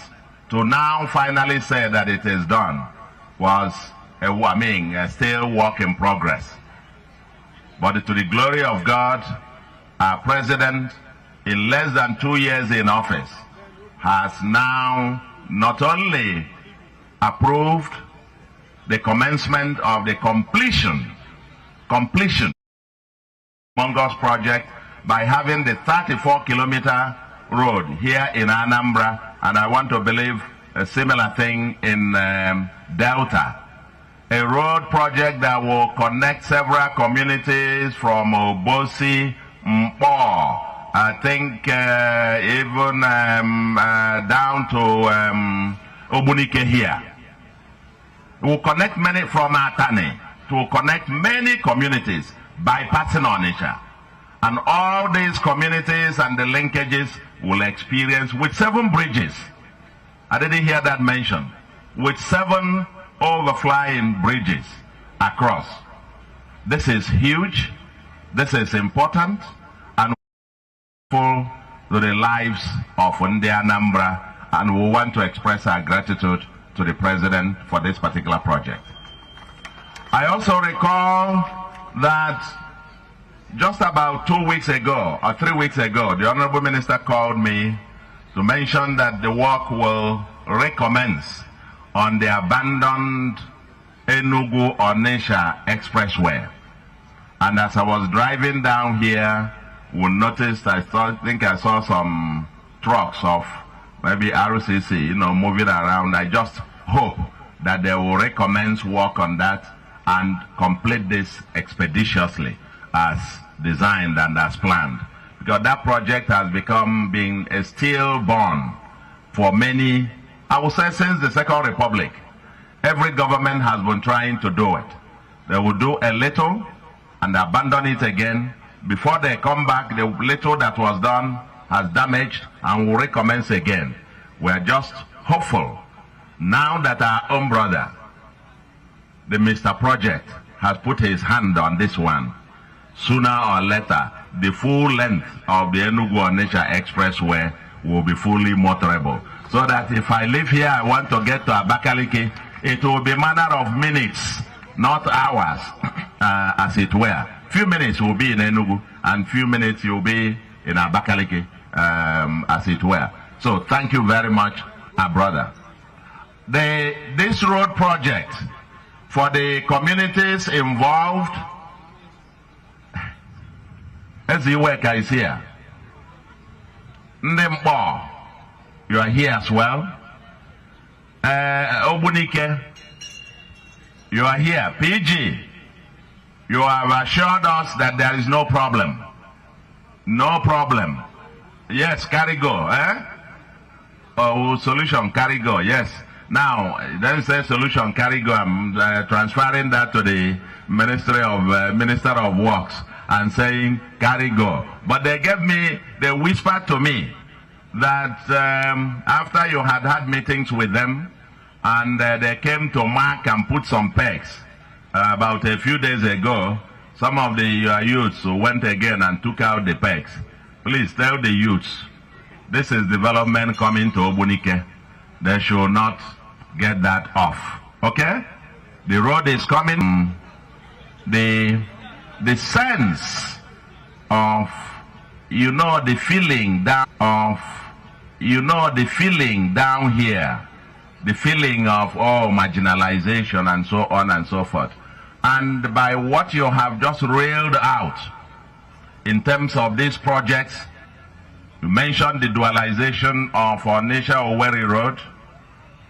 to now finally say that it is done was a still work in progress. But to the glory of God, our President, in less than 2 years in office, has now not only approved the commencement of the completion Mongos project by having the 34-kilometer road here in Anambra, and I want to believe a similar thing in Delta. A road project that will connect several communities from Obosi, Mpo, I think even down to Obunike here. It will connect many from Atani. It will connect many communities bypassing Onitsha. And all these communities and the linkages will experience with 7 bridges. I didn't hear that mentioned. With 7 overflying bridges across. This is huge. This is important. And full to the lives of Ndi Anambra. And we want to express our gratitude to the President for this particular project. I also recall that just about 2 weeks ago, or 3 weeks ago, the Honorable Minister called me to mention that the work will recommence on the abandoned Enugu-Onitsha Expressway. And as I was driving down here, we noticed, I think I saw some trucks of maybe RCC, moving around. I just hope that they will recommence work on that and complete this expeditiously as designed and as planned. Because that project has been a stillborn for many, I would say since the Second Republic. Every government has been trying to do it. They will do a little, and abandon it again. Before they come back, the little that was done has damaged and will recommence again. We are just hopeful now that our own brother, the Mr. Project, has put his hand on this one. Sooner or later, the full length of the Enugu-Onitsha Expressway will be fully motorable. So that if I live here, I want to get to Abakaliki, it will be a matter of minutes, not hours, as it were. Few minutes will be in Enugu, and few minutes you'll be in Abakaliki, as it were. So thank you very much, our brother. This road project, for the communities involved, as the worker is here. Ndembo, you are here as well. Obunike, you are here. PG, you have assured us that there is no problem. No problem. Yes, carry go, eh? Oh, solution, carry go, yes. Now, then say solution, carry go. I'm transferring that to the Minister of Works and saying carry go. But they whispered to me that after you had meetings with them and they came to mark and put some pegs about a few days ago, some of the youths went again and took out the pegs. Please tell the youths, this is development coming to Obunike. They should not get that off. Okay? The road is coming. The sense of, the feeling down here, the feeling of, marginalization and so on and so forth. And by what you have just railed out in terms of these projects, you mentioned the dualization of Onitsha-Owerri Road,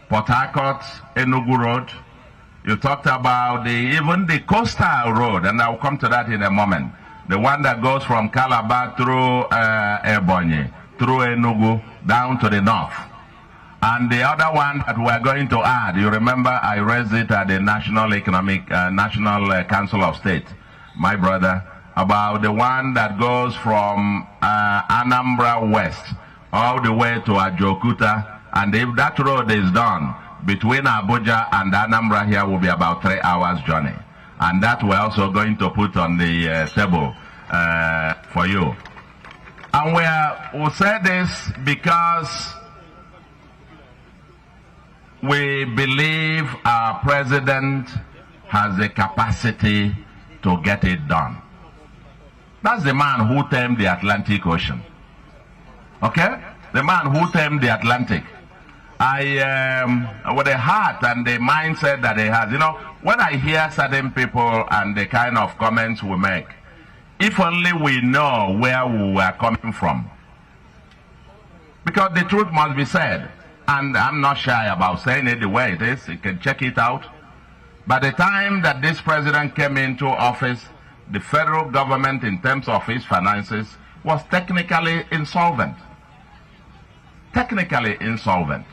Port Harcourt, Enugu Road. You talked about even the coastal road, and I'll come to that in a moment. The one that goes from Calabar through Ebonyi, through Enugu, down to the north. And the other one that we're going to add, you remember I raised it at the National Council of State, my brother, about the one that goes from Anambra West all the way to Ajokuta. And if that road is done, between Abuja and Anambra here will be about 3 hours journey. And that we're also going to put on the table for you. And we'll say this because we believe our president has the capacity to get it done. That's the man who tamed the Atlantic Ocean. Okay? The man who tamed the Atlantic. With the heart and the mindset that he has, when I hear certain people and the kind of comments we make, if only we know where we are coming from. Because the truth must be said, and I'm not shy about saying it the way it is, you can check it out. By the time that this president came into office, the federal government, in terms of its finances, was technically insolvent. Technically insolvent.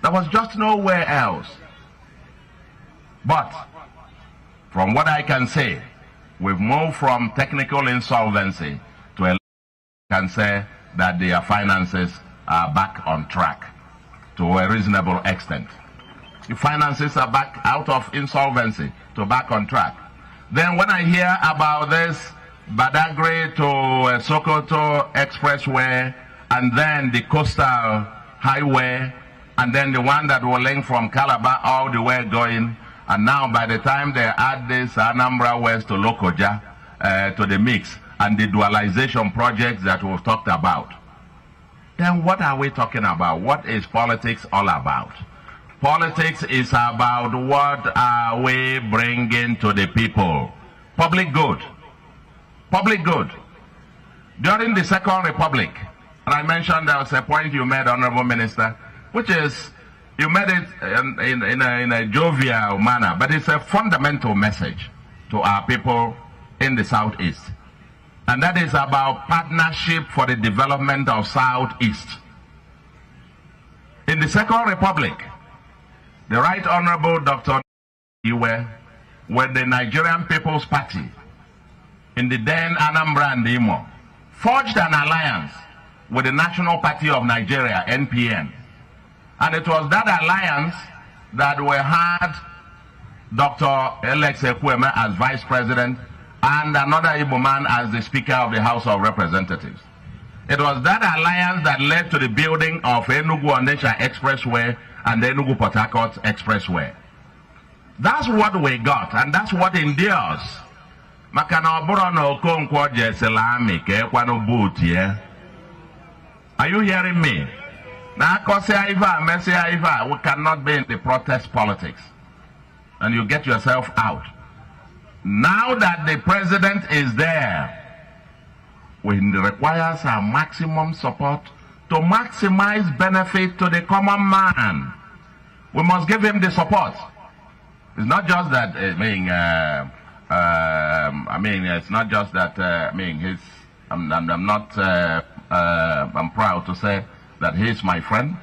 There was just nowhere else. But, from what I can say, we've moved from technical insolvency to a can say that their finances are back on track to a reasonable extent. The finances are back out of insolvency to back on track. Then when I hear about this Badagry to Sokoto Expressway, and then the coastal highway, and then the one that will link from Calabar all the way going, and now by the time they add this Anambra West to Lokoja to the mix, and the dualization projects that we've talked about, then what are we talking about? What is politics all about? Politics is about what are we bringing to the people. Public good. Public good. During the Second Republic, and I mentioned there was a point you made, Honorable Minister, which is, you made it in a jovial manner, but it's a fundamental message to our people in the Southeast. And that is about partnership for the development of Southeast. In the Second Republic, the Right Honorable Dr. Iwe, with the Nigerian People's Party, in the then Anambra and Imo, forged an alliance with the National Party of Nigeria, NPN. And it was that alliance that we had Dr. Alex Ekweme as Vice President and another Igbo man as the Speaker of the House of Representatives. It was that alliance that led to the building of Enugu-Onitsha Expressway and the Enugu-Port Harcourt Expressway. That's what we got, and that's what endures. Are you hearing me? We cannot be in the protest politics. And you get yourself out. Now that the president is there, we require our maximum support to maximize benefit to the common man. We must give him the support. It's not just that, it's not just that, I'm proud to say that he is my friend,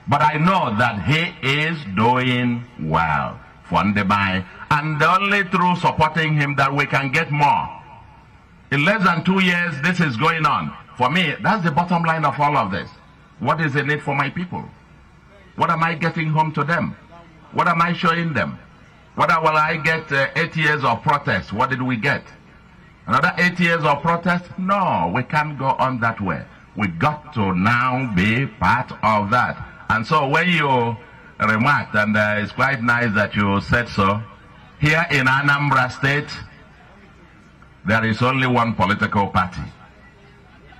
but I know that he is doing well for Ndebai, and only through supporting him that we can get more. In less than 2 years, this is going on. For me, that's the bottom line of all of this. What is in it for my people? What am I getting home to them? What am I showing them? What will I get 8 years of protest? What did we get? Another 8 years of protest? No, we can't go on that way. We got to now be part of that. And so when you remarked, and it's quite nice that you said so, here in Anambra State, there is only one political party.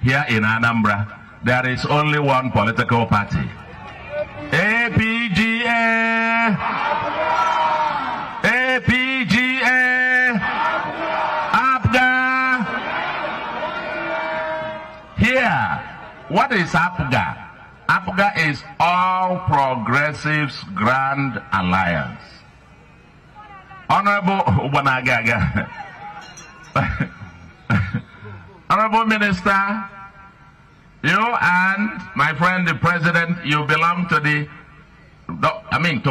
Here in Anambra, there is only one political party. APGA! APGA! APGA! Here, what is APGA? APGA is All Progressives Grand Alliance. Honorable Ubanagaga, Honorable Minister, you and my friend the President, you belong to to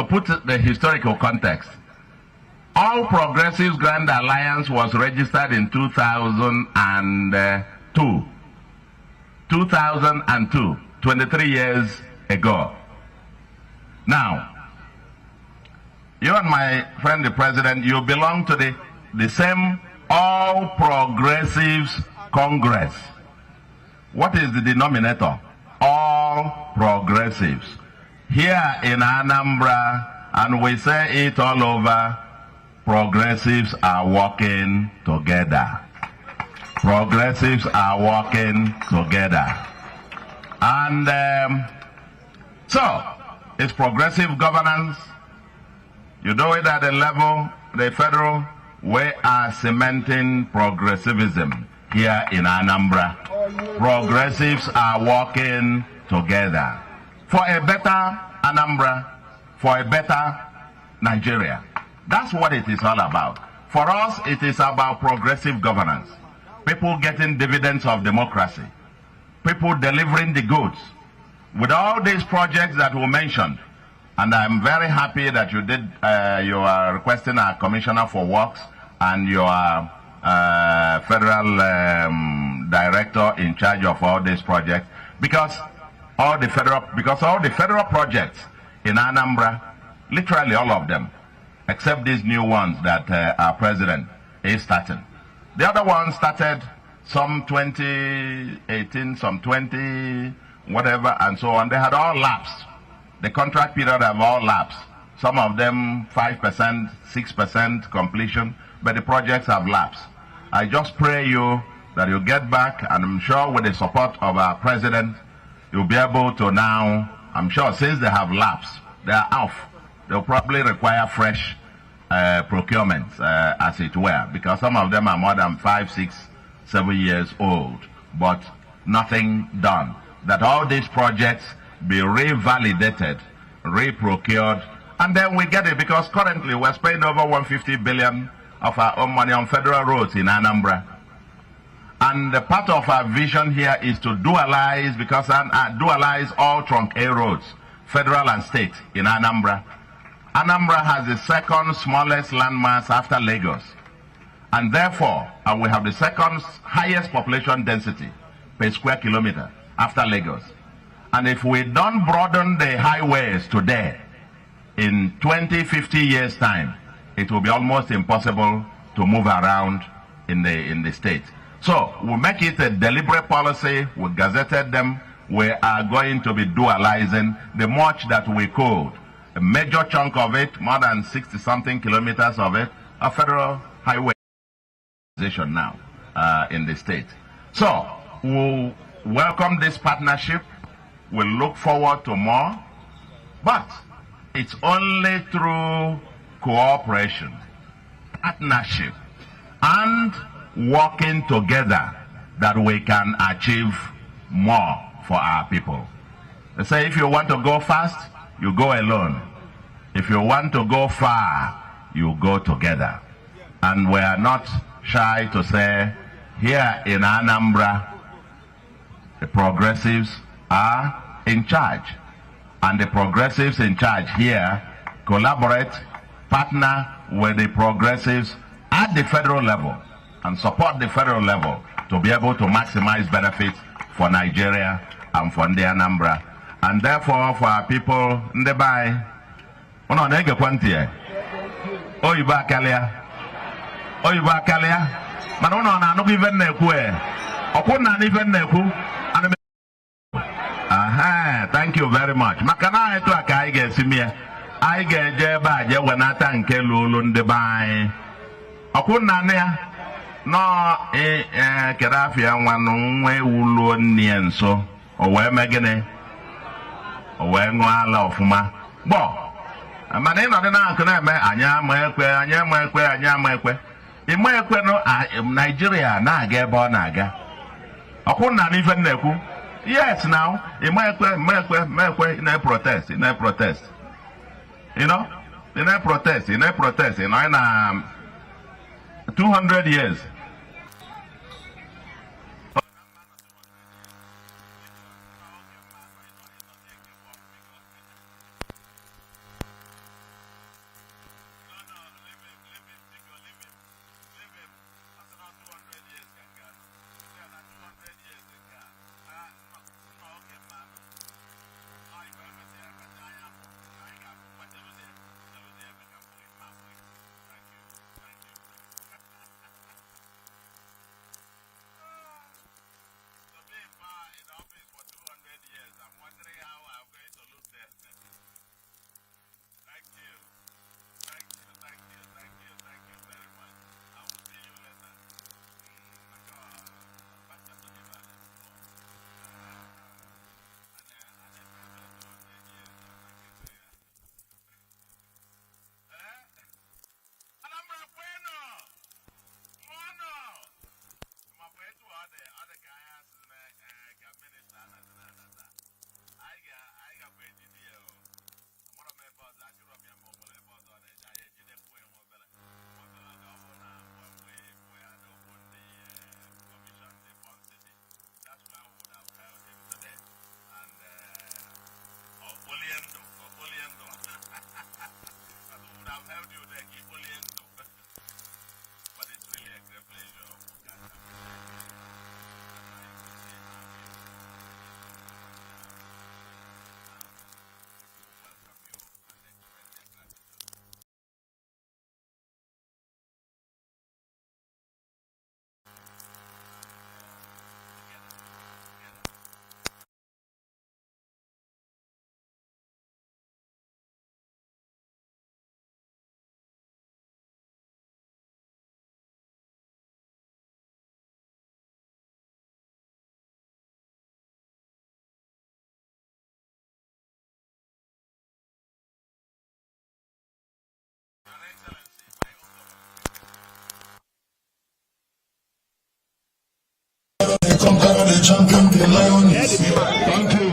put the historical context, All Progressives Grand Alliance was registered in 2002. 2002, 23 years ago. Now, you and my friend the President, you belong to the same All Progressives Congress. What is the denominator? All Progressives. Here in Anambra, and we say it all over, progressives are working together. Progressives are working together. And so, it's progressive governance. You do it at the level, the federal, we are cementing progressivism here in Anambra. Progressives are working together for a better Anambra, for a better Nigeria. That's what it is all about. For us, it is about progressive governance. People getting dividends of democracy. People delivering the goods. With all these projects that were mentioned, and I'm very happy that you are requesting a commissioner for works and your federal director in charge of all these projects, because all the federal projects in Anambra, literally all of them, except these new ones that our president is starting. The other ones started some 2018, some 20, whatever, and so on. They had all lapsed. The contract period have all lapsed. Some of them 5%, 6% completion, but the projects have lapsed. I just pray you that you get back, and I'm sure with the support of our president, you'll be able to now, I'm sure since they have lapsed, they are off. They'll probably require fresh procurements, as it were, because some of them are more than 5, 6, 7 years old, but nothing done. That all these projects be revalidated, reprocured, and then we get it, because currently we're spending over 150 billion of our own money on federal roads in Anambra. And the part of our vision here is to dualize, because dualize all trunk A roads, federal and state, in Anambra. Anambra has the second smallest landmass after Lagos. And therefore, we have the second highest population density per square kilometer after Lagos. And if we don't broaden the highways today, in 20, 50 years' time, it will be almost impossible to move around in the state. So we make it a deliberate policy. We gazetted them. We are going to be dualizing the much that we could. A major chunk of it, more than 60-something kilometers of it, a federal highway now in the state. So we'll welcome this partnership. We'll look forward to more. But it's only through cooperation, partnership, and working together that we can achieve more for our people. They say if you want to go fast, you go alone. If you want to go far, you go together. And we are not shy to say, here in Anambra, the progressives are in charge. And the progressives in charge here collaborate, partner with the progressives at the federal level and support the federal level to be able to maximize benefits for Nigeria and for the Anambra. And therefore, for our people, Ndebai, Oyiba Kalia, Manona, no even Nekue, Okuna even Neku, and thank you very much. Makana etu aka ige simie. I get jeba je wenata nke lulu Ndebai. Okuna ne ya no kerafia nwanu nwe wulu nni enso. O we megene. O we nwala ofuma. Bo. Mana ino de na akuna eme anya ekwe. Imo ekwe no Nigeria na aga ebe ọ na-aga. Okuna ni ife nneku. Yes, now, in my protest, in a protest. You know, in a protest, in 200 years. The champion, the Lions. Thank you.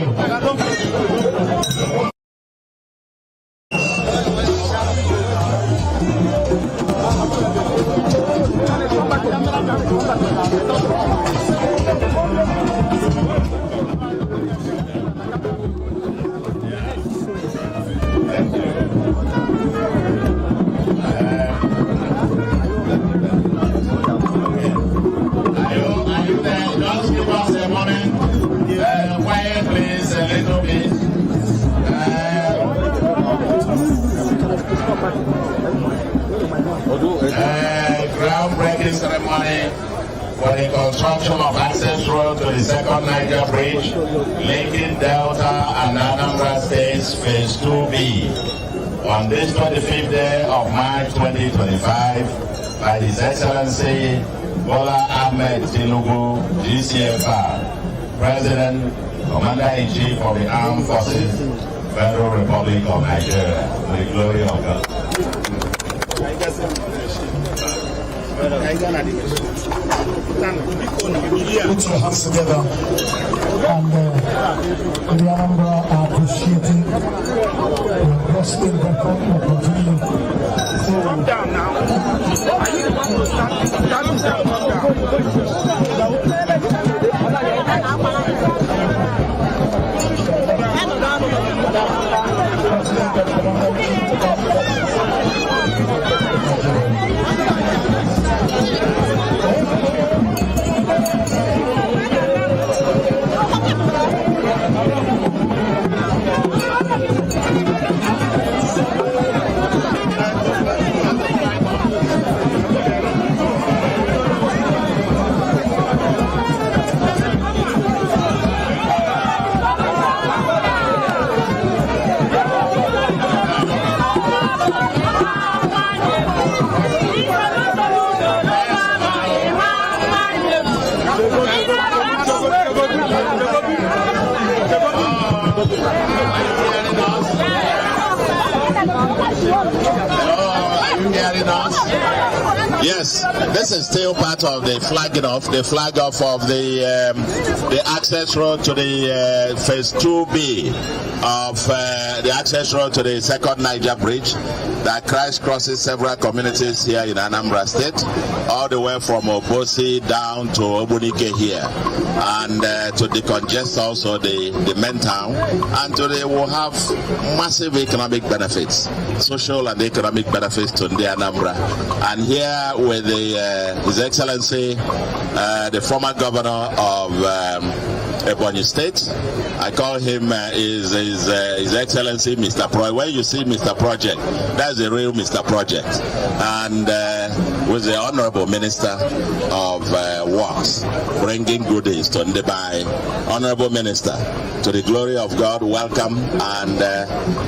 for the construction of access road to the second Niger Bridge, linking Delta and Anambra States Phase 2B. On this 25th day of March 2025, by His Excellency Bola Ahmed Tinubu, GCFR, President, Commander-in-Chief of the Armed Forces, Federal Republic of Nigeria, to the glory of God. Put your hands together, and the Anambra are appreciating the wrestling record will continue. Calm down now. Yes, this is still part of the flagging off, of the access road to the phase 2B of the access road to the second Niger Bridge that crosses several communities here in Anambra State, all the way from Obosi down to Obunike here, and to decongest also the main town, and today we'll have massive economic benefits, social and economic benefits to the Anambra. And here with His Excellency, the former governor of Ebonyi State, I call him His Excellency Mr. Project. When you see Mr. Project, that's the real Mr. Project. And with the Honorable Minister of Works, bringing goodies to Ndebai. Honorable Minister, to the glory of God, welcome, and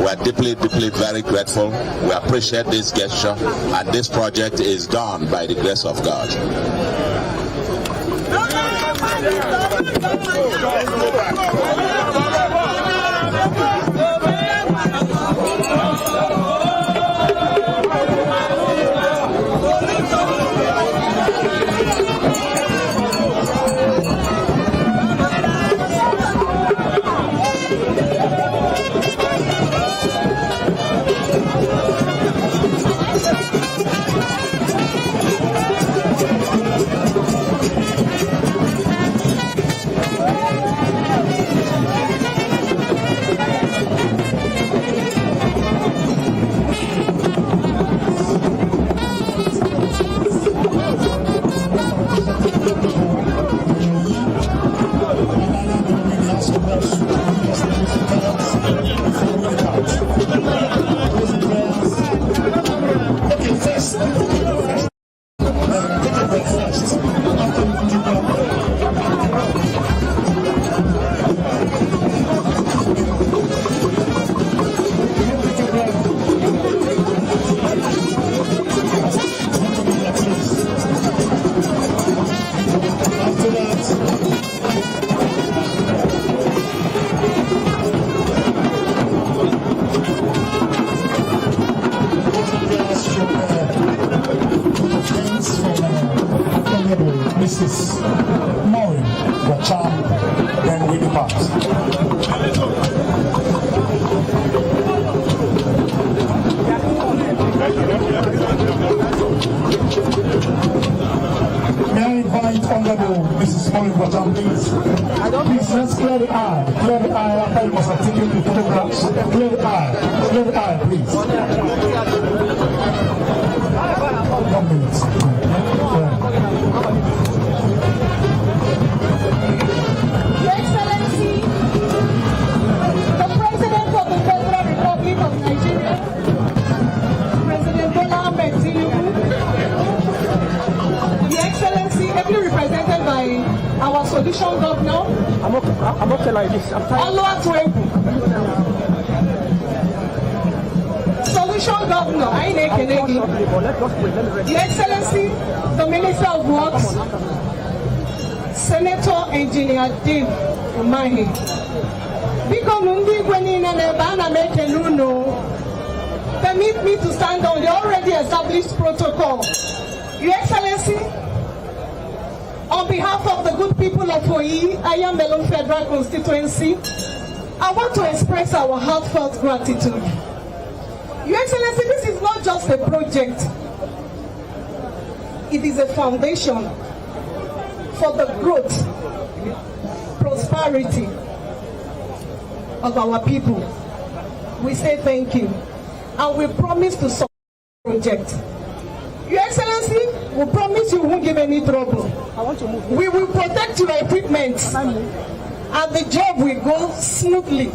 we're deeply, deeply very grateful. We appreciate this gesture, and this project is done by the grace of God. Mrs. Maureen Wacham, then we depart. May I invite Honorable Mrs. Maureen Wacham, please? Please, let's clear the aisle. Clear the aisle after you must have taken the photographs. Clear the aisle. Clear the aisle, please. 1 minute. Your Excellency, the President of the Federal Republic of Nigeria, President Bola Ahmed Tinubu, Your Excellency, every presented by our solution governor. I'm okay like this. I'm tired. Solution governor, Your Excellency, the Minister of Works, Senator Engineer Dave Umahi. Permit me to stand on the already established protocol. Your Excellency, on behalf of the good people of Oyi, Ayambelon Federal Constituency, I want to express our heartfelt gratitude. Your Excellency, this is not just a project. It is a foundation for the growth, prosperity of our people. We say thank you, and we promise to support the project. Your Excellency, we promise you won't give any trouble. We will protect your equipment, and the job will go smoothly.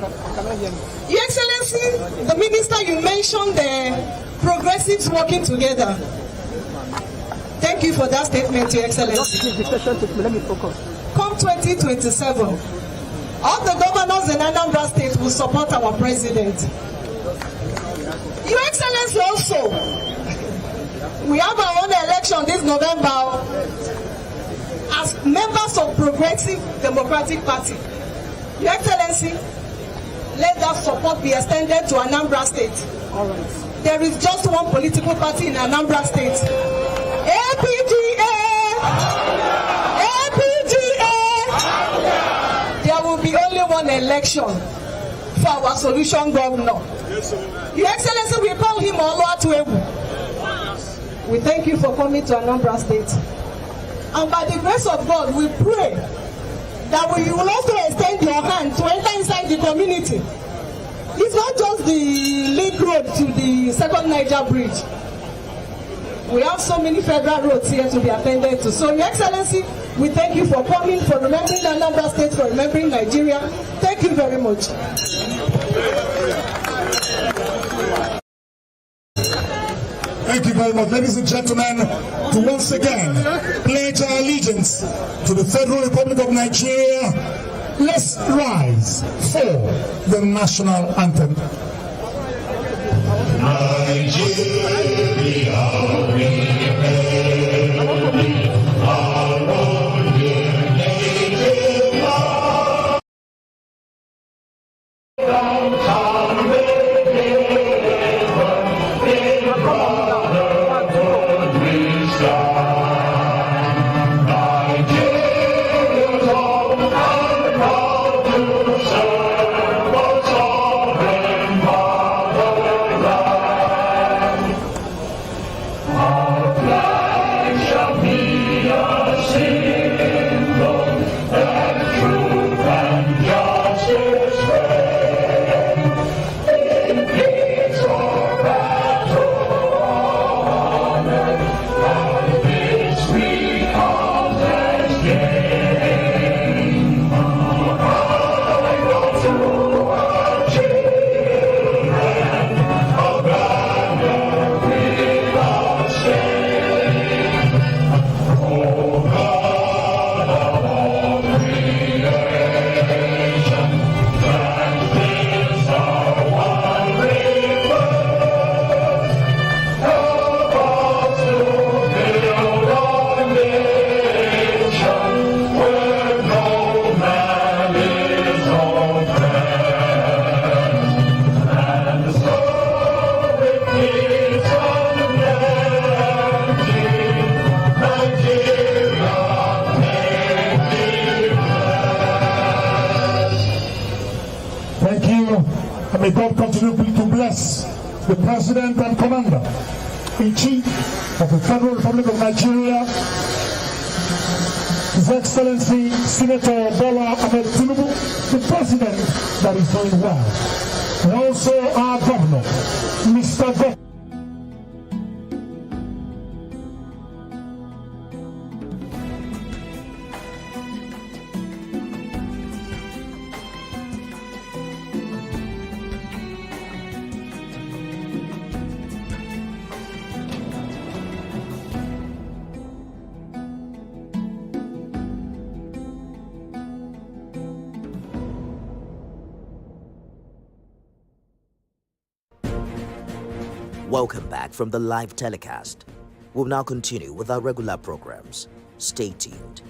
Your Excellency, the Minister, you mentioned the progressives working together. Thank you for that statement, Your Excellency. Come 2027, all the governors in Anambra State will support our president. Your Excellency, also, we have our own election this November as members of Progressive Democratic Party. Your Excellency, let that support be extended to Anambra State. All right. There is just one political party in Anambra State. APGA! APGA! There will be only one election for our solution governor. Your Excellency, we call him Oluwatuebu. We thank you for coming to Anambra State. And by the grace of God, we pray that you will also extend your hand to enter inside the community. It's not just the link road to the second Niger bridge. We have so many federal roads here to be attended to. So, Your Excellency, we thank you for coming, for remembering Anambra State, for remembering Nigeria. Thank you very much. Thank you very much, ladies and gentlemen, to once again pledge our allegiance to the Federal Republic of Nigeria. Let's rise for the national anthem. Nigeria, our own dear native land. Downtown brotherhood we stand. Nigeria's own and proud to serve our sovereign fatherland. Our flag shall be a symbol that truth and justice reign. In peace or battle honored, and this we contest gain. To our children, a banner without shame. Oh God of all creation, grant this our one request. Help us to build our nation where no man is oppressed. And so with peace and plenty, Nigeria may be blessed. Thank you, and may God continue to bless the President and Commander-in-Chief of the Federal Republic of Nigeria, His Excellency Senator Bola Ahmed Tinubu, the President that is doing well, and also our Governor, Mr. Governor. Welcome back from the live telecast. We'll now continue with our regular programs. Stay tuned.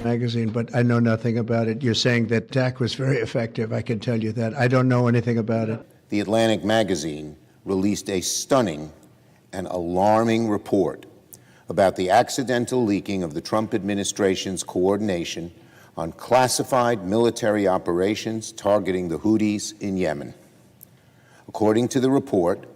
Magazine, but I know nothing about it. You're saying that attack was very effective. I can tell you that. I don't know anything about it. The Atlantic magazine released a stunning and alarming report about the accidental leaking of the Trump administration's coordination on classified military operations targeting the Houthis in Yemen. According to the report,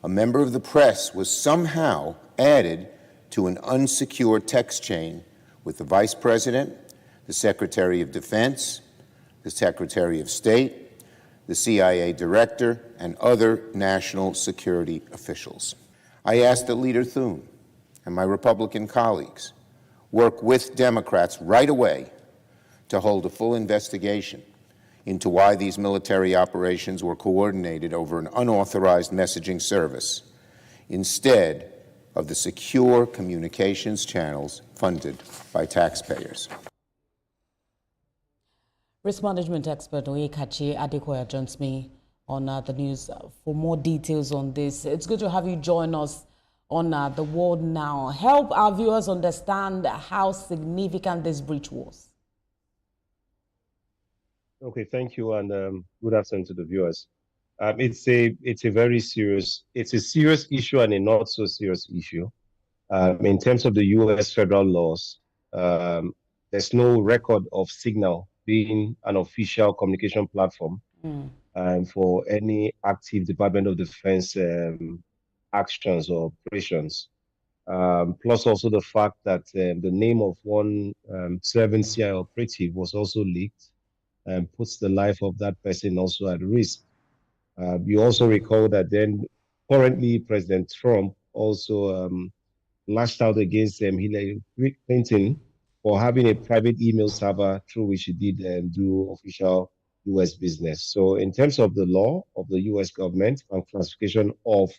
a member of the press was somehow added to an unsecure text chain with the Vice President, the Secretary of Defense, the Secretary of State, the CIA Director, and other national security officials. I asked that Leader Thune and my Republican colleagues work with Democrats right away to hold a full investigation into why these military operations were coordinated over an unauthorized messaging service instead of the secure communications channels funded by taxpayers. Risk management expert Oyekachi Adekoya joins me on the news for more details on this. It's good to have you join us on The World Now. Help our viewers understand how significant this breach was. Okay, thank you, and good afternoon to the viewers. It's a very serious, it's a serious issue and a not so serious issue. In terms of the U.S. federal laws, there's no record of Signal being an official communication platform for any active Department of Defense actions or operations. Plus also the fact that the name of one serving CIA operative was also leaked and puts the life of that person also at risk. You also recall that then currently President Trump also lashed out against Hillary Clinton for having a private email server through which he did do official U.S. business. So in terms of the law of the U.S. government and classification of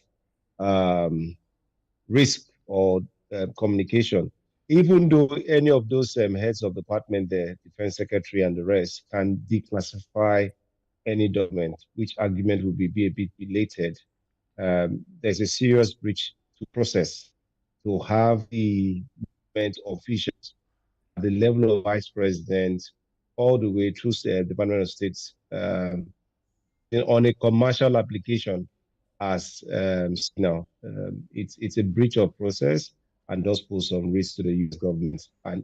risk or communication, even though any of those heads of department, the defense secretary and the rest, can declassify any document, which argument will be a bit belated, there's a serious breach to process to have the government officials at the level of vice president all the way through the Department of State on a commercial application as Signal. It's a breach of process and does pose some risk to the U.S. government. And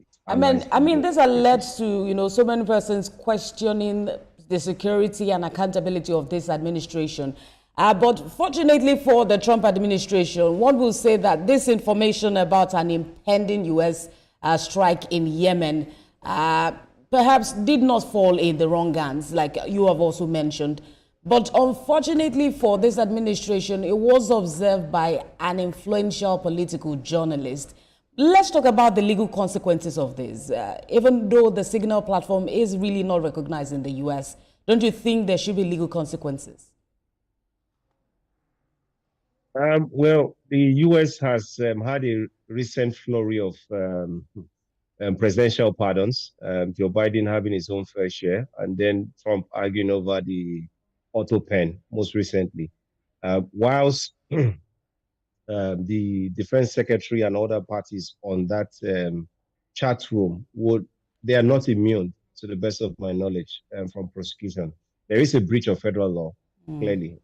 I mean, this has led to so many persons questioning the security and accountability of this administration. But fortunately for the Trump administration, one will say that this information about an impending U.S. strike in Yemen perhaps did not fall in the wrong hands, like you have also mentioned. But unfortunately for this administration, it was observed by an influential political journalist. Let's talk about the legal consequences of this. Even though the Signal platform is really not recognized in the U.S., don't you think there should be legal consequences? Well, the U.S. has had a recent flurry of presidential pardons, Joe Biden having his own fair share, and then Trump arguing over the auto pen most recently. Whilst the defense secretary and other parties on that chat room they are not immune, to the best of my knowledge, from prosecution. There is a breach of federal law, clearly.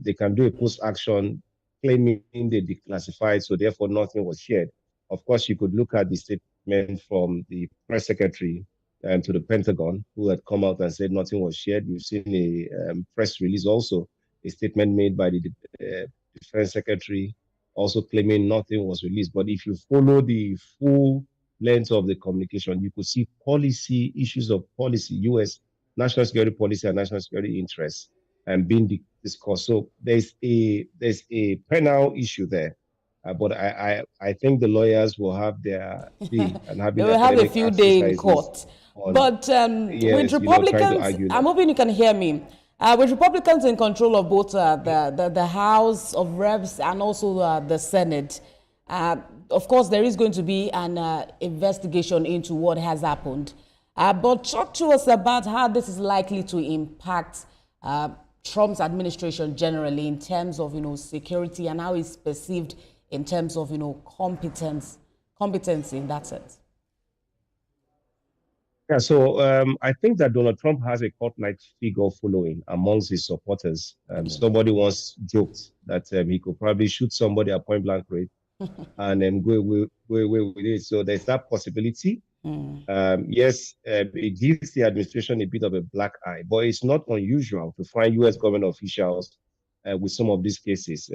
They can do a post-action claiming they declassified, so therefore nothing was shared. Of course, you could look at the statement from the press secretary to the Pentagon, who had come out and said nothing was shared. You've seen a press release also, a statement made by the defense secretary also claiming nothing was released. But if you follow the full length of the communication, you could see policy, issues of policy, U.S. national security policy and national security interests being discussed. So there's a penal issue there. But I think the lawyers will have their day and they will have a few days in court. But with Republicans, I'm hoping you can hear me. With Republicans in control of both the House of Reps and also the Senate, of course, there is going to be an investigation into what has happened. But talk to us about how this is likely to impact Trump's administration generally in terms of, security and how it's perceived in terms of, competency in that sense? Yeah, so I think that Donald Trump has a cult-like figure following amongst his supporters. Somebody once joked that he could probably shoot somebody at point blank range and then go away with it. So there's that possibility. Yes, it gives the administration a bit of a black eye, but it's not unusual to find U.S. government officials with some of these cases.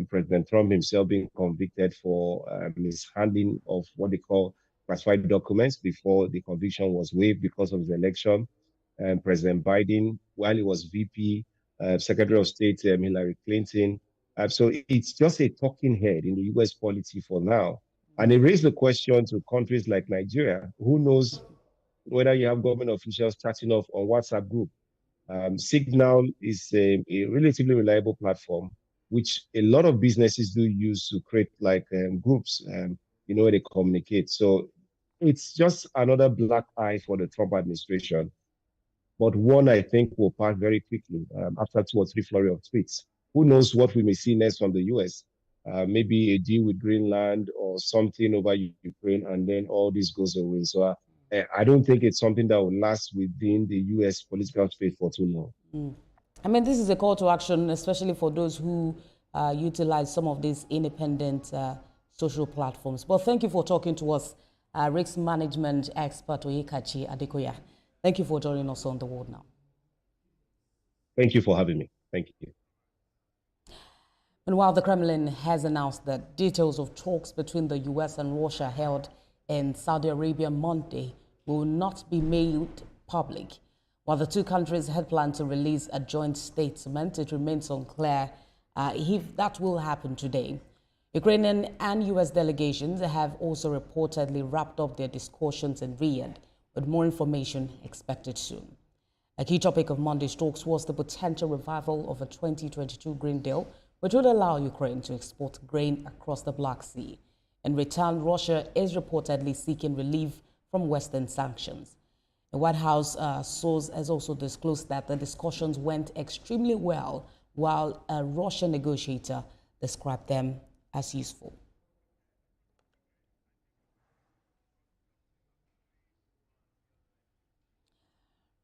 President Trump himself being convicted for mishandling of what they call classified documents before the conviction was waived because of his election. President Biden, while he was VP, Secretary of State Hillary Clinton. So it's just a talking head in the U.S. polity for now. And it raised the question to countries like Nigeria. Who knows whether you have government officials chatting off on WhatsApp group? Signal is a relatively reliable platform, which a lot of businesses do use to create like groups, where they communicate. So it's just another black eye for the Trump administration, but one I think will pass very quickly after 2 or 3 flurry of tweets. Who knows what we may see next from the U.S.? Maybe a deal with Greenland or something over Ukraine, and then all this goes away. So I don't think it's something that will last within the U.S. political space for too long. I mean, this is a call to action, especially for those who utilize some of these independent social platforms. But thank you for talking to us, risk management expert Oyekachi Adekoya. Thank you for joining us on The World Now. Thank you for having me. Thank you. And while the Kremlin has announced that details of talks between the U.S. and Russia held in Saudi Arabia Monday will not be made public, while the two countries had planned to release a joint statement, it remains unclear if that will happen today. Ukrainian and U.S. delegations have also reportedly wrapped up their discussions in Riyadh, with more information expected soon. A key topic of Monday's talks was the potential revival of a 2022 Green Deal, which would allow Ukraine to export grain across the Black Sea. In return, Russia is reportedly seeking relief from Western sanctions. The White House source has also disclosed that the discussions went extremely well, while a Russian negotiator described them as useful.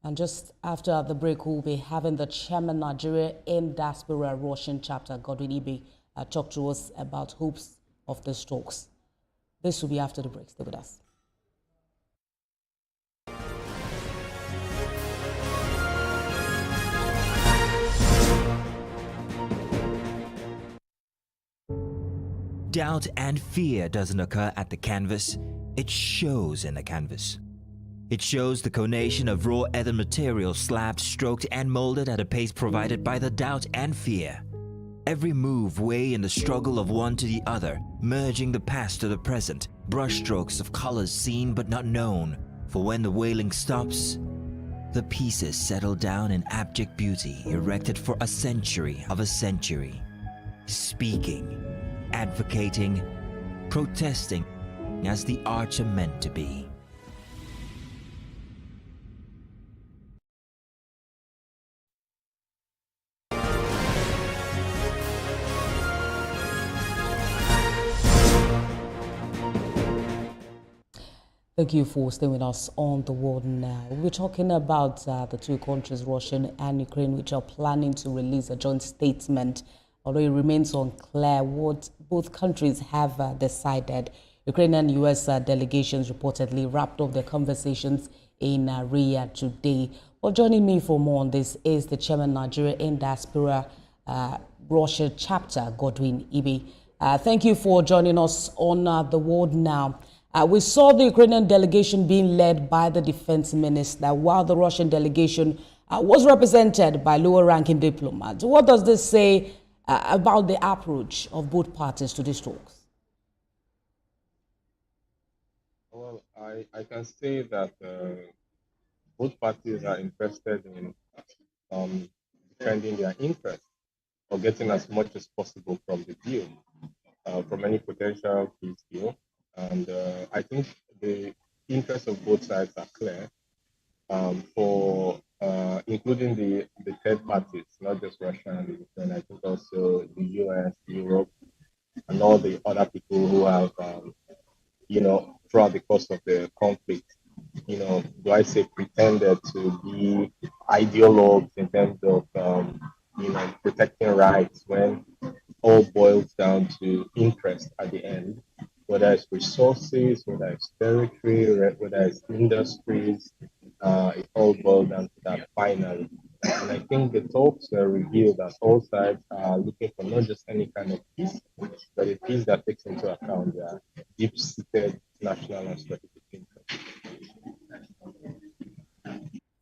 And just after the break, we'll be having the chairman Nigeria in diaspora Russian chapter, Godwin Ibe, talk to us about hopes of these talks. This will be after the break. Stay with us. Doubt and fear doesn't occur at the canvas, it shows in the canvas. It shows the conation of raw earthen material slabbed, stroked, and molded at a pace provided by the doubt and fear. Every move way in the struggle of one to the other, merging the past to the present, brushstrokes of colors seen but not known. For when the wailing stops, the pieces settle down in abject beauty erected for a century of a century. Speaking, advocating, protesting as the arts are meant to be. Thank you for staying with us on The World Now. We're talking about the two countries, Russia and Ukraine, which are planning to release a joint statement, although it remains unclear what both countries have decided. Ukrainian and U.S. delegations reportedly wrapped up their conversations in Riyadh today. Well, joining me for more on this is the chairman Nigeria in diaspora Russia chapter, Godwin Ibe. Thank you for joining us on The World Now. We saw the Ukrainian delegation being led by the defense minister, while the Russian delegation was represented by lower-ranking diplomats. What does this say about the approach of both parties to these talks? Well, I can say that both parties are interested in defending their interests or getting as much as possible from the deal, from any potential peace deal. And I think the interests of both sides are clear. For including the third parties, not just Russia and Ukraine. I think also the US, Europe, and all the other people who have, throughout the course of the conflict, do I say pretended to be ideologues in terms of, protecting rights when all boils down to interest at the end, whether it's resources, whether it's territory, whether it's industries, it all boils down to that finally. And I think the talks reveal that all sides are looking for not just any kind of peace, but a peace that takes into account their deep-seated national and strategic interests.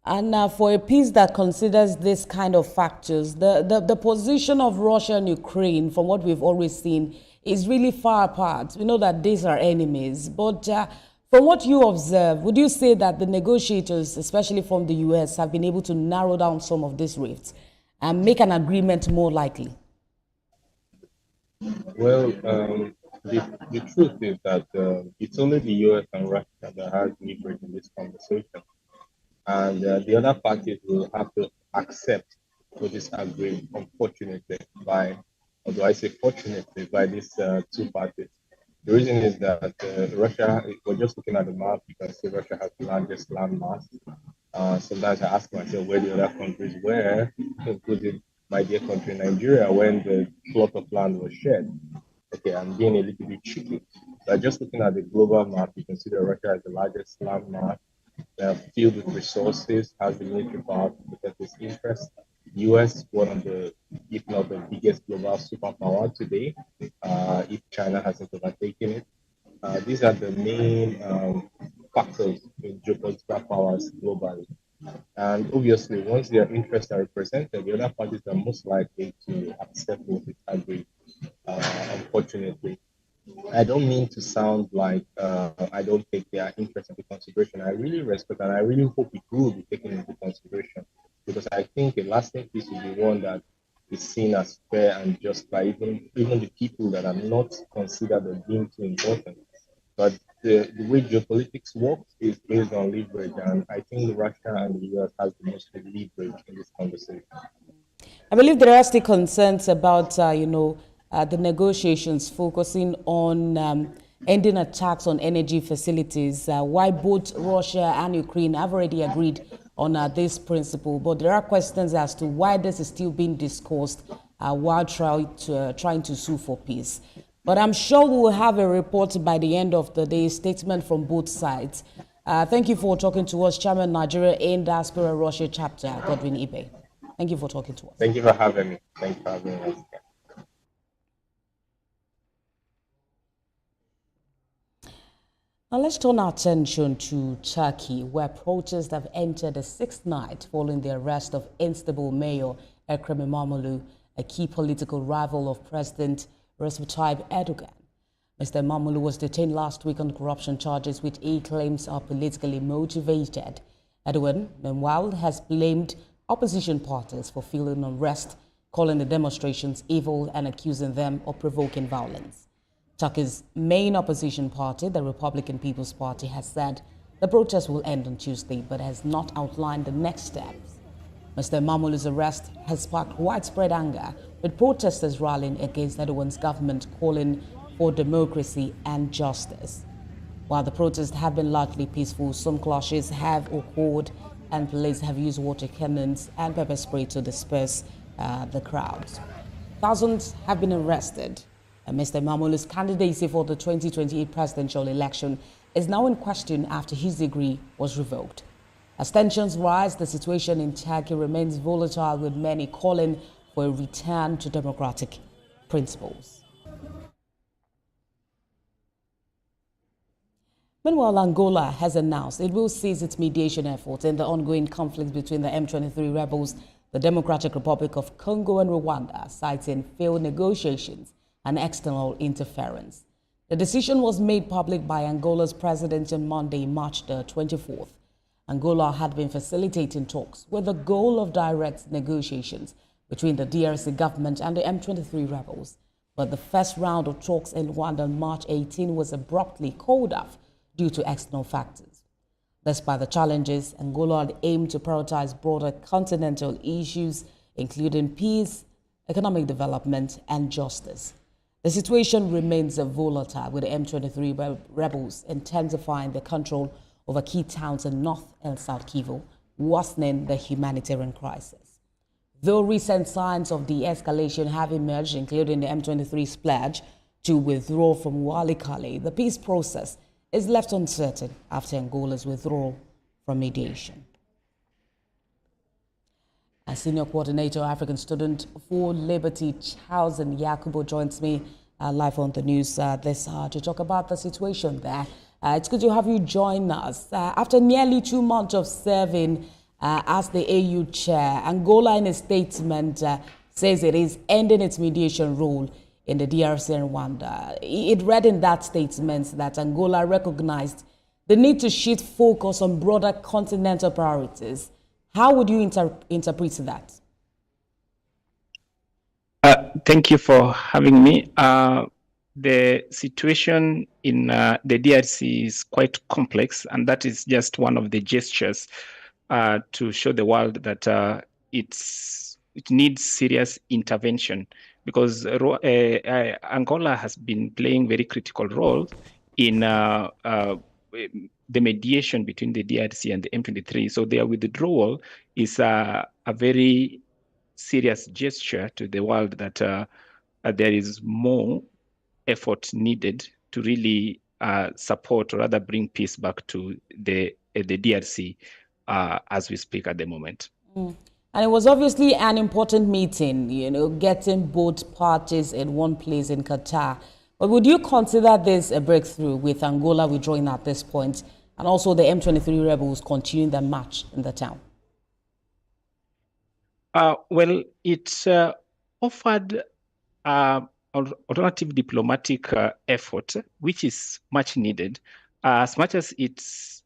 And for a peace that considers this kind of factors, the position of Russia and Ukraine, from what we've always seen, is really far apart. We know that these are enemies. But from what you observe, would you say that the negotiators, especially from the US, have been able to narrow down some of these rifts and make an agreement more likely? Well, the truth is that it's only the US and Russia that has leverage in this conversation. And the other parties will have to accept to disagree, unfortunately, or do I say fortunately, by these two parties. The reason is that Russia, we're just looking at the map, you can see Russia has the largest land mass. Sometimes I ask myself where the other countries were, including my dear country, Nigeria, when the plot of land was shared. Okay, I'm being a little bit cheeky. But just looking at the global map, you can see that Russia has the largest land mass. They are filled with resources, has the military power to protect its interests. US, one of the, if not the biggest global superpower today, if China hasn't overtaken it. These are the main factors in geopolitical powers globally. And obviously, once their interests are represented, the other parties are most likely to accept what is agreed, unfortunately. I don't mean to sound like I don't take their interest into consideration. I really respect and I really hope it will be taken into consideration, because I think a lasting peace will be one that is seen as fair and just by even the people that are not considered or deemed too important. But the way geopolitics works is based on leverage, and I think Russia and the US has the most leverage in this conversation. I believe there are still concerns about, the negotiations focusing on ending attacks on energy facilities, why both Russia and Ukraine have already agreed on this principle. But there are questions as to why this is still being discussed while trying to sue for peace. But I'm sure we will have a report by the end of the day, statement from both sides. Thank you for talking to us, Chairman Nigeria in Diaspora Russia Chapter, Godwin Ibe. Thank you for talking to us. Thank you for having me. Thank you for having us. Now let's turn our attention to Turkey, where protests have entered the sixth night following the arrest of Istanbul Mayor Ekrem İmamoğlu, a key political rival of President Recep Tayyip Erdogan. Mr. İmamoğlu was detained last week on corruption charges which he claims are politically motivated. Erdogan, meanwhile, has blamed opposition parties for feeling unrest, calling the demonstrations evil and accusing them of provoking violence. Turkey's main opposition party, the Republican People's Party, has said the protest will end on Tuesday, but has not outlined the next steps. Mr. İmamoğlu's arrest has sparked widespread anger, with protesters rallying against Erdogan's government, calling for democracy and justice. While the protests have been largely peaceful, some clashes have occurred, and police have used water cannons and pepper spray to disperse the crowds. Thousands have been arrested. Mr. İmamoğlu's candidacy for the 2028 presidential election is now in question after his degree was revoked. As tensions rise, the situation in Turkey remains volatile, with many calling for a return to democratic principles. Meanwhile, Angola has announced it will cease its mediation efforts in the ongoing conflict between the M23 rebels, the Democratic Republic of Congo and Rwanda, citing failed negotiations and external interference. The decision was made public by Angola's president on Monday, March the 24th. Angola had been facilitating talks with the goal of direct negotiations between the DRC government and the M23 rebels. But the first round of talks in Rwanda on March 18 was abruptly called off due to external factors. Despite the challenges, Angola had aimed to prioritize broader continental issues, including peace, economic development, and justice. The situation remains volatile, with the M23 rebels intensifying their control over key towns in North and South Kivu, worsening the humanitarian crisis. Though recent signs of de-escalation have emerged, including the M23's pledge to withdraw from Walikale, the peace process is left uncertain after Angola's withdrawal from mediation. A senior coordinator, African Student for Liberty, Charles and Yakubo, joins me live on the news this hour to talk about the situation there. It's good to have you join us. After nearly 2 months of serving as the AU chair, Angola in a statement says it is ending its mediation role in the DRC and Rwanda. It read in that statement that Angola recognized the need to shift focus on broader continental priorities. How would you interpret that? Thank you for having me. The situation in the DRC is quite complex, and that is just one of the gestures to show the world that it needs serious intervention, because Angola has been playing very critical role in the mediation between the DRC and the M23. So their withdrawal is a very serious gesture to the world that there is more effort needed to really support, or rather bring peace back to the DRC as we speak at the moment. And it was obviously an important meeting, getting both parties in one place in Qatar. But would you consider this a breakthrough, with Angola withdrawing at this point and also the M23 rebels continuing their march in the town? Well, it offered alternative diplomatic effort, which is much needed, as much as it's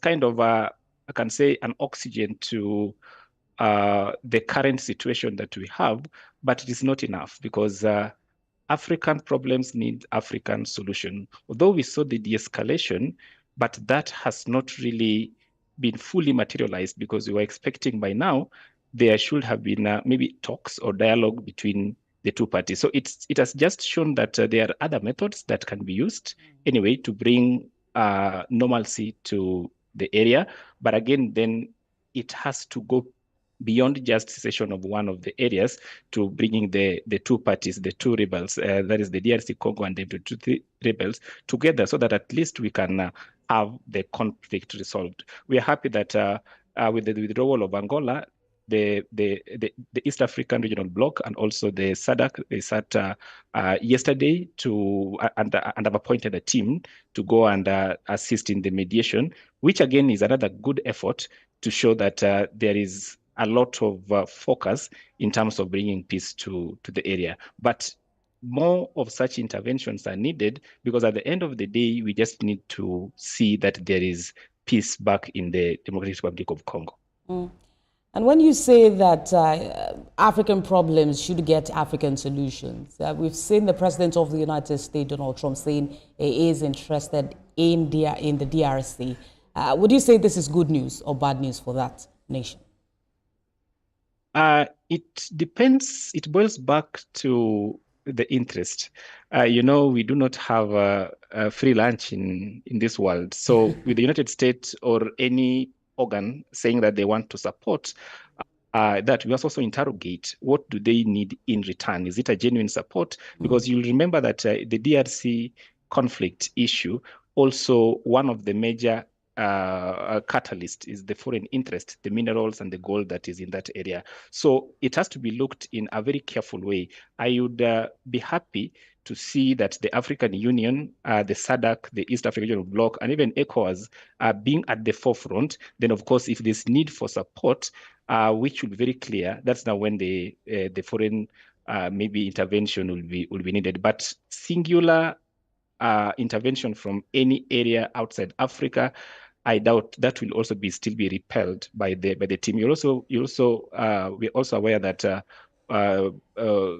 kind of, I can say, an oxygen to the current situation that we have, but it is not enough, because African problems need African solution. Although we saw the de-escalation, but that has not really been fully materialized, because we were expecting by now there should have been maybe talks or dialogue between the two parties. So it has just shown that there are other methods that can be used anyway to bring normalcy to the area. But again, then it has to go beyond just cessation of one of the areas to bringing the two parties, the two rebels, that is the DRC Congo and the M23 rebels, together, so that at least we can have the conflict resolved. We are happy that with the withdrawal of Angola, the East African Regional Bloc and also the SADC, they sat yesterday and have appointed a team to go and assist in the mediation, which again is another good effort to show that there is a lot of focus in terms of bringing peace to the area. But more of such interventions are needed, because at the end of the day, we just need to see that there is peace back in the Democratic Republic of Congo. And when you say that African problems should get African solutions, we've seen the President of the United States, Donald Trump, saying he is interested in the DRC. Would you say this is good news or bad news for that nation? It depends. It boils back to the interest. We do not have a free lunch in this world. So with the United States or any organ saying that they want to support, that we also interrogate what do they need in return. Is it a genuine support? Because you'll remember that the DRC conflict issue, also one of the major catalyst is the foreign interest, the minerals and the gold that is in that area. So it has to be looked in a very careful way. I would be happy to see that the African Union, the SADC, the East African Regional Bloc, and even ECOWAS being at the forefront. Then, of course, if there's need for support, which will be very clear, that's now when the foreign maybe intervention will be needed. But singular intervention from any area outside Africa, I doubt that will also still be repelled by the team. We're also aware that the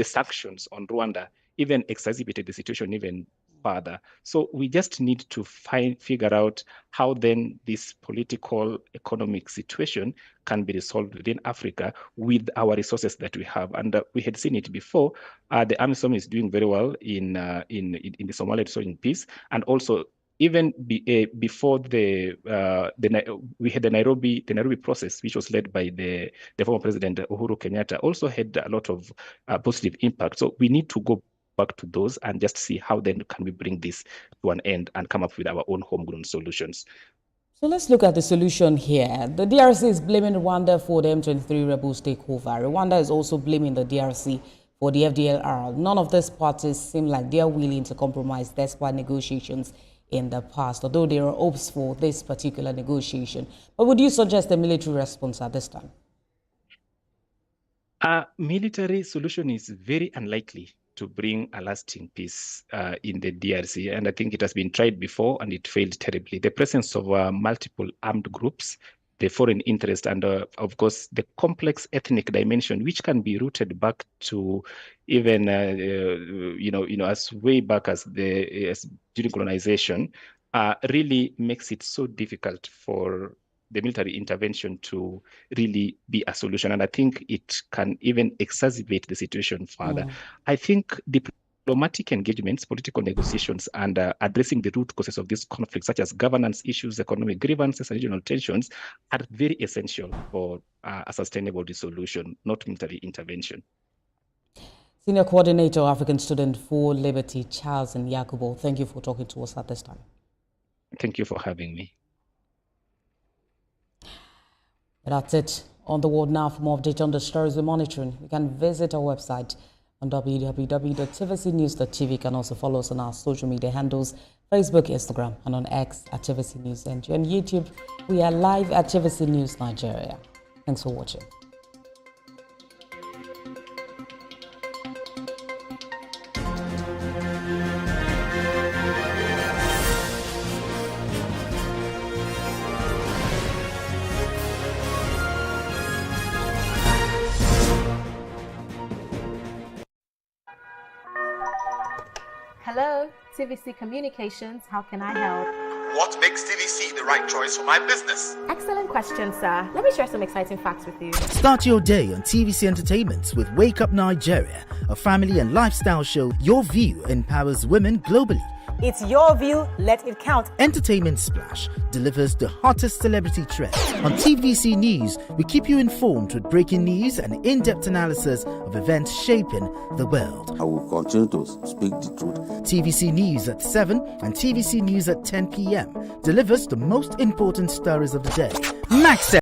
sanctions on Rwanda even exacerbated the situation even further. So we just need to figure out how then this political economic situation can be resolved within Africa with our resources that we have. And we had seen it before. The AMISOM is doing very well in the Somali restoring peace, and also even before we had the Nairobi process, which was led by the former President Uhuru Kenyatta, also had a lot of positive impact. So we need to go back to those and just see how then can we bring this to an end and come up with our own homegrown solutions. So let's look at the solution here. The DRC is blaming Rwanda for the M23 rebels takeover. Rwanda is also blaming the DRC for the FDLR. None of these parties seem like they are willing to compromise despite negotiations in the past, although there are hopes for this particular negotiation. But would you suggest a military response at this time? A military solution is very unlikely to bring a lasting peace in the DRC. And I think it has been tried before and it failed terribly. The presence of multiple armed groups, the foreign interest, and of course, the complex ethnic dimension, which can be rooted back to even, as way back as during colonization, really makes it so difficult for the military intervention to really be a solution. And I think it can even exacerbate the situation further. I think diplomatic engagements, political negotiations, and addressing the root causes of this conflict, such as governance issues, economic grievances, and regional tensions, are very essential for a sustainable resolution, not military intervention. Senior Coordinator, African Student for Liberty, Charles and Yakubo, thank you for talking to us at this time. Thank you for having me. That's it on the world now. For more updates on the stories we're monitoring, you can visit our website on www.tvcnews.tv. You can also follow us on our social media handles, Facebook, Instagram, and on X at TVC News. And on YouTube, we are live at TVC News Nigeria. Thanks for watching. Hello, TVC Communications. How can I help? What makes TVC the right choice for my business? Excellent question, sir. Let me share some exciting facts with you. Start your day on TVC Entertainment with Wake Up Nigeria, a family and lifestyle show. Your view empowers women globally. It's your view, let it count. Entertainment Splash delivers the hottest celebrity trends. On TVC News, we keep you informed with breaking news and in-depth analysis of events shaping the world. I will continue to speak the truth. TVC News at 7 and TVC News at 10 p.m. delivers the most important stories of the day. Max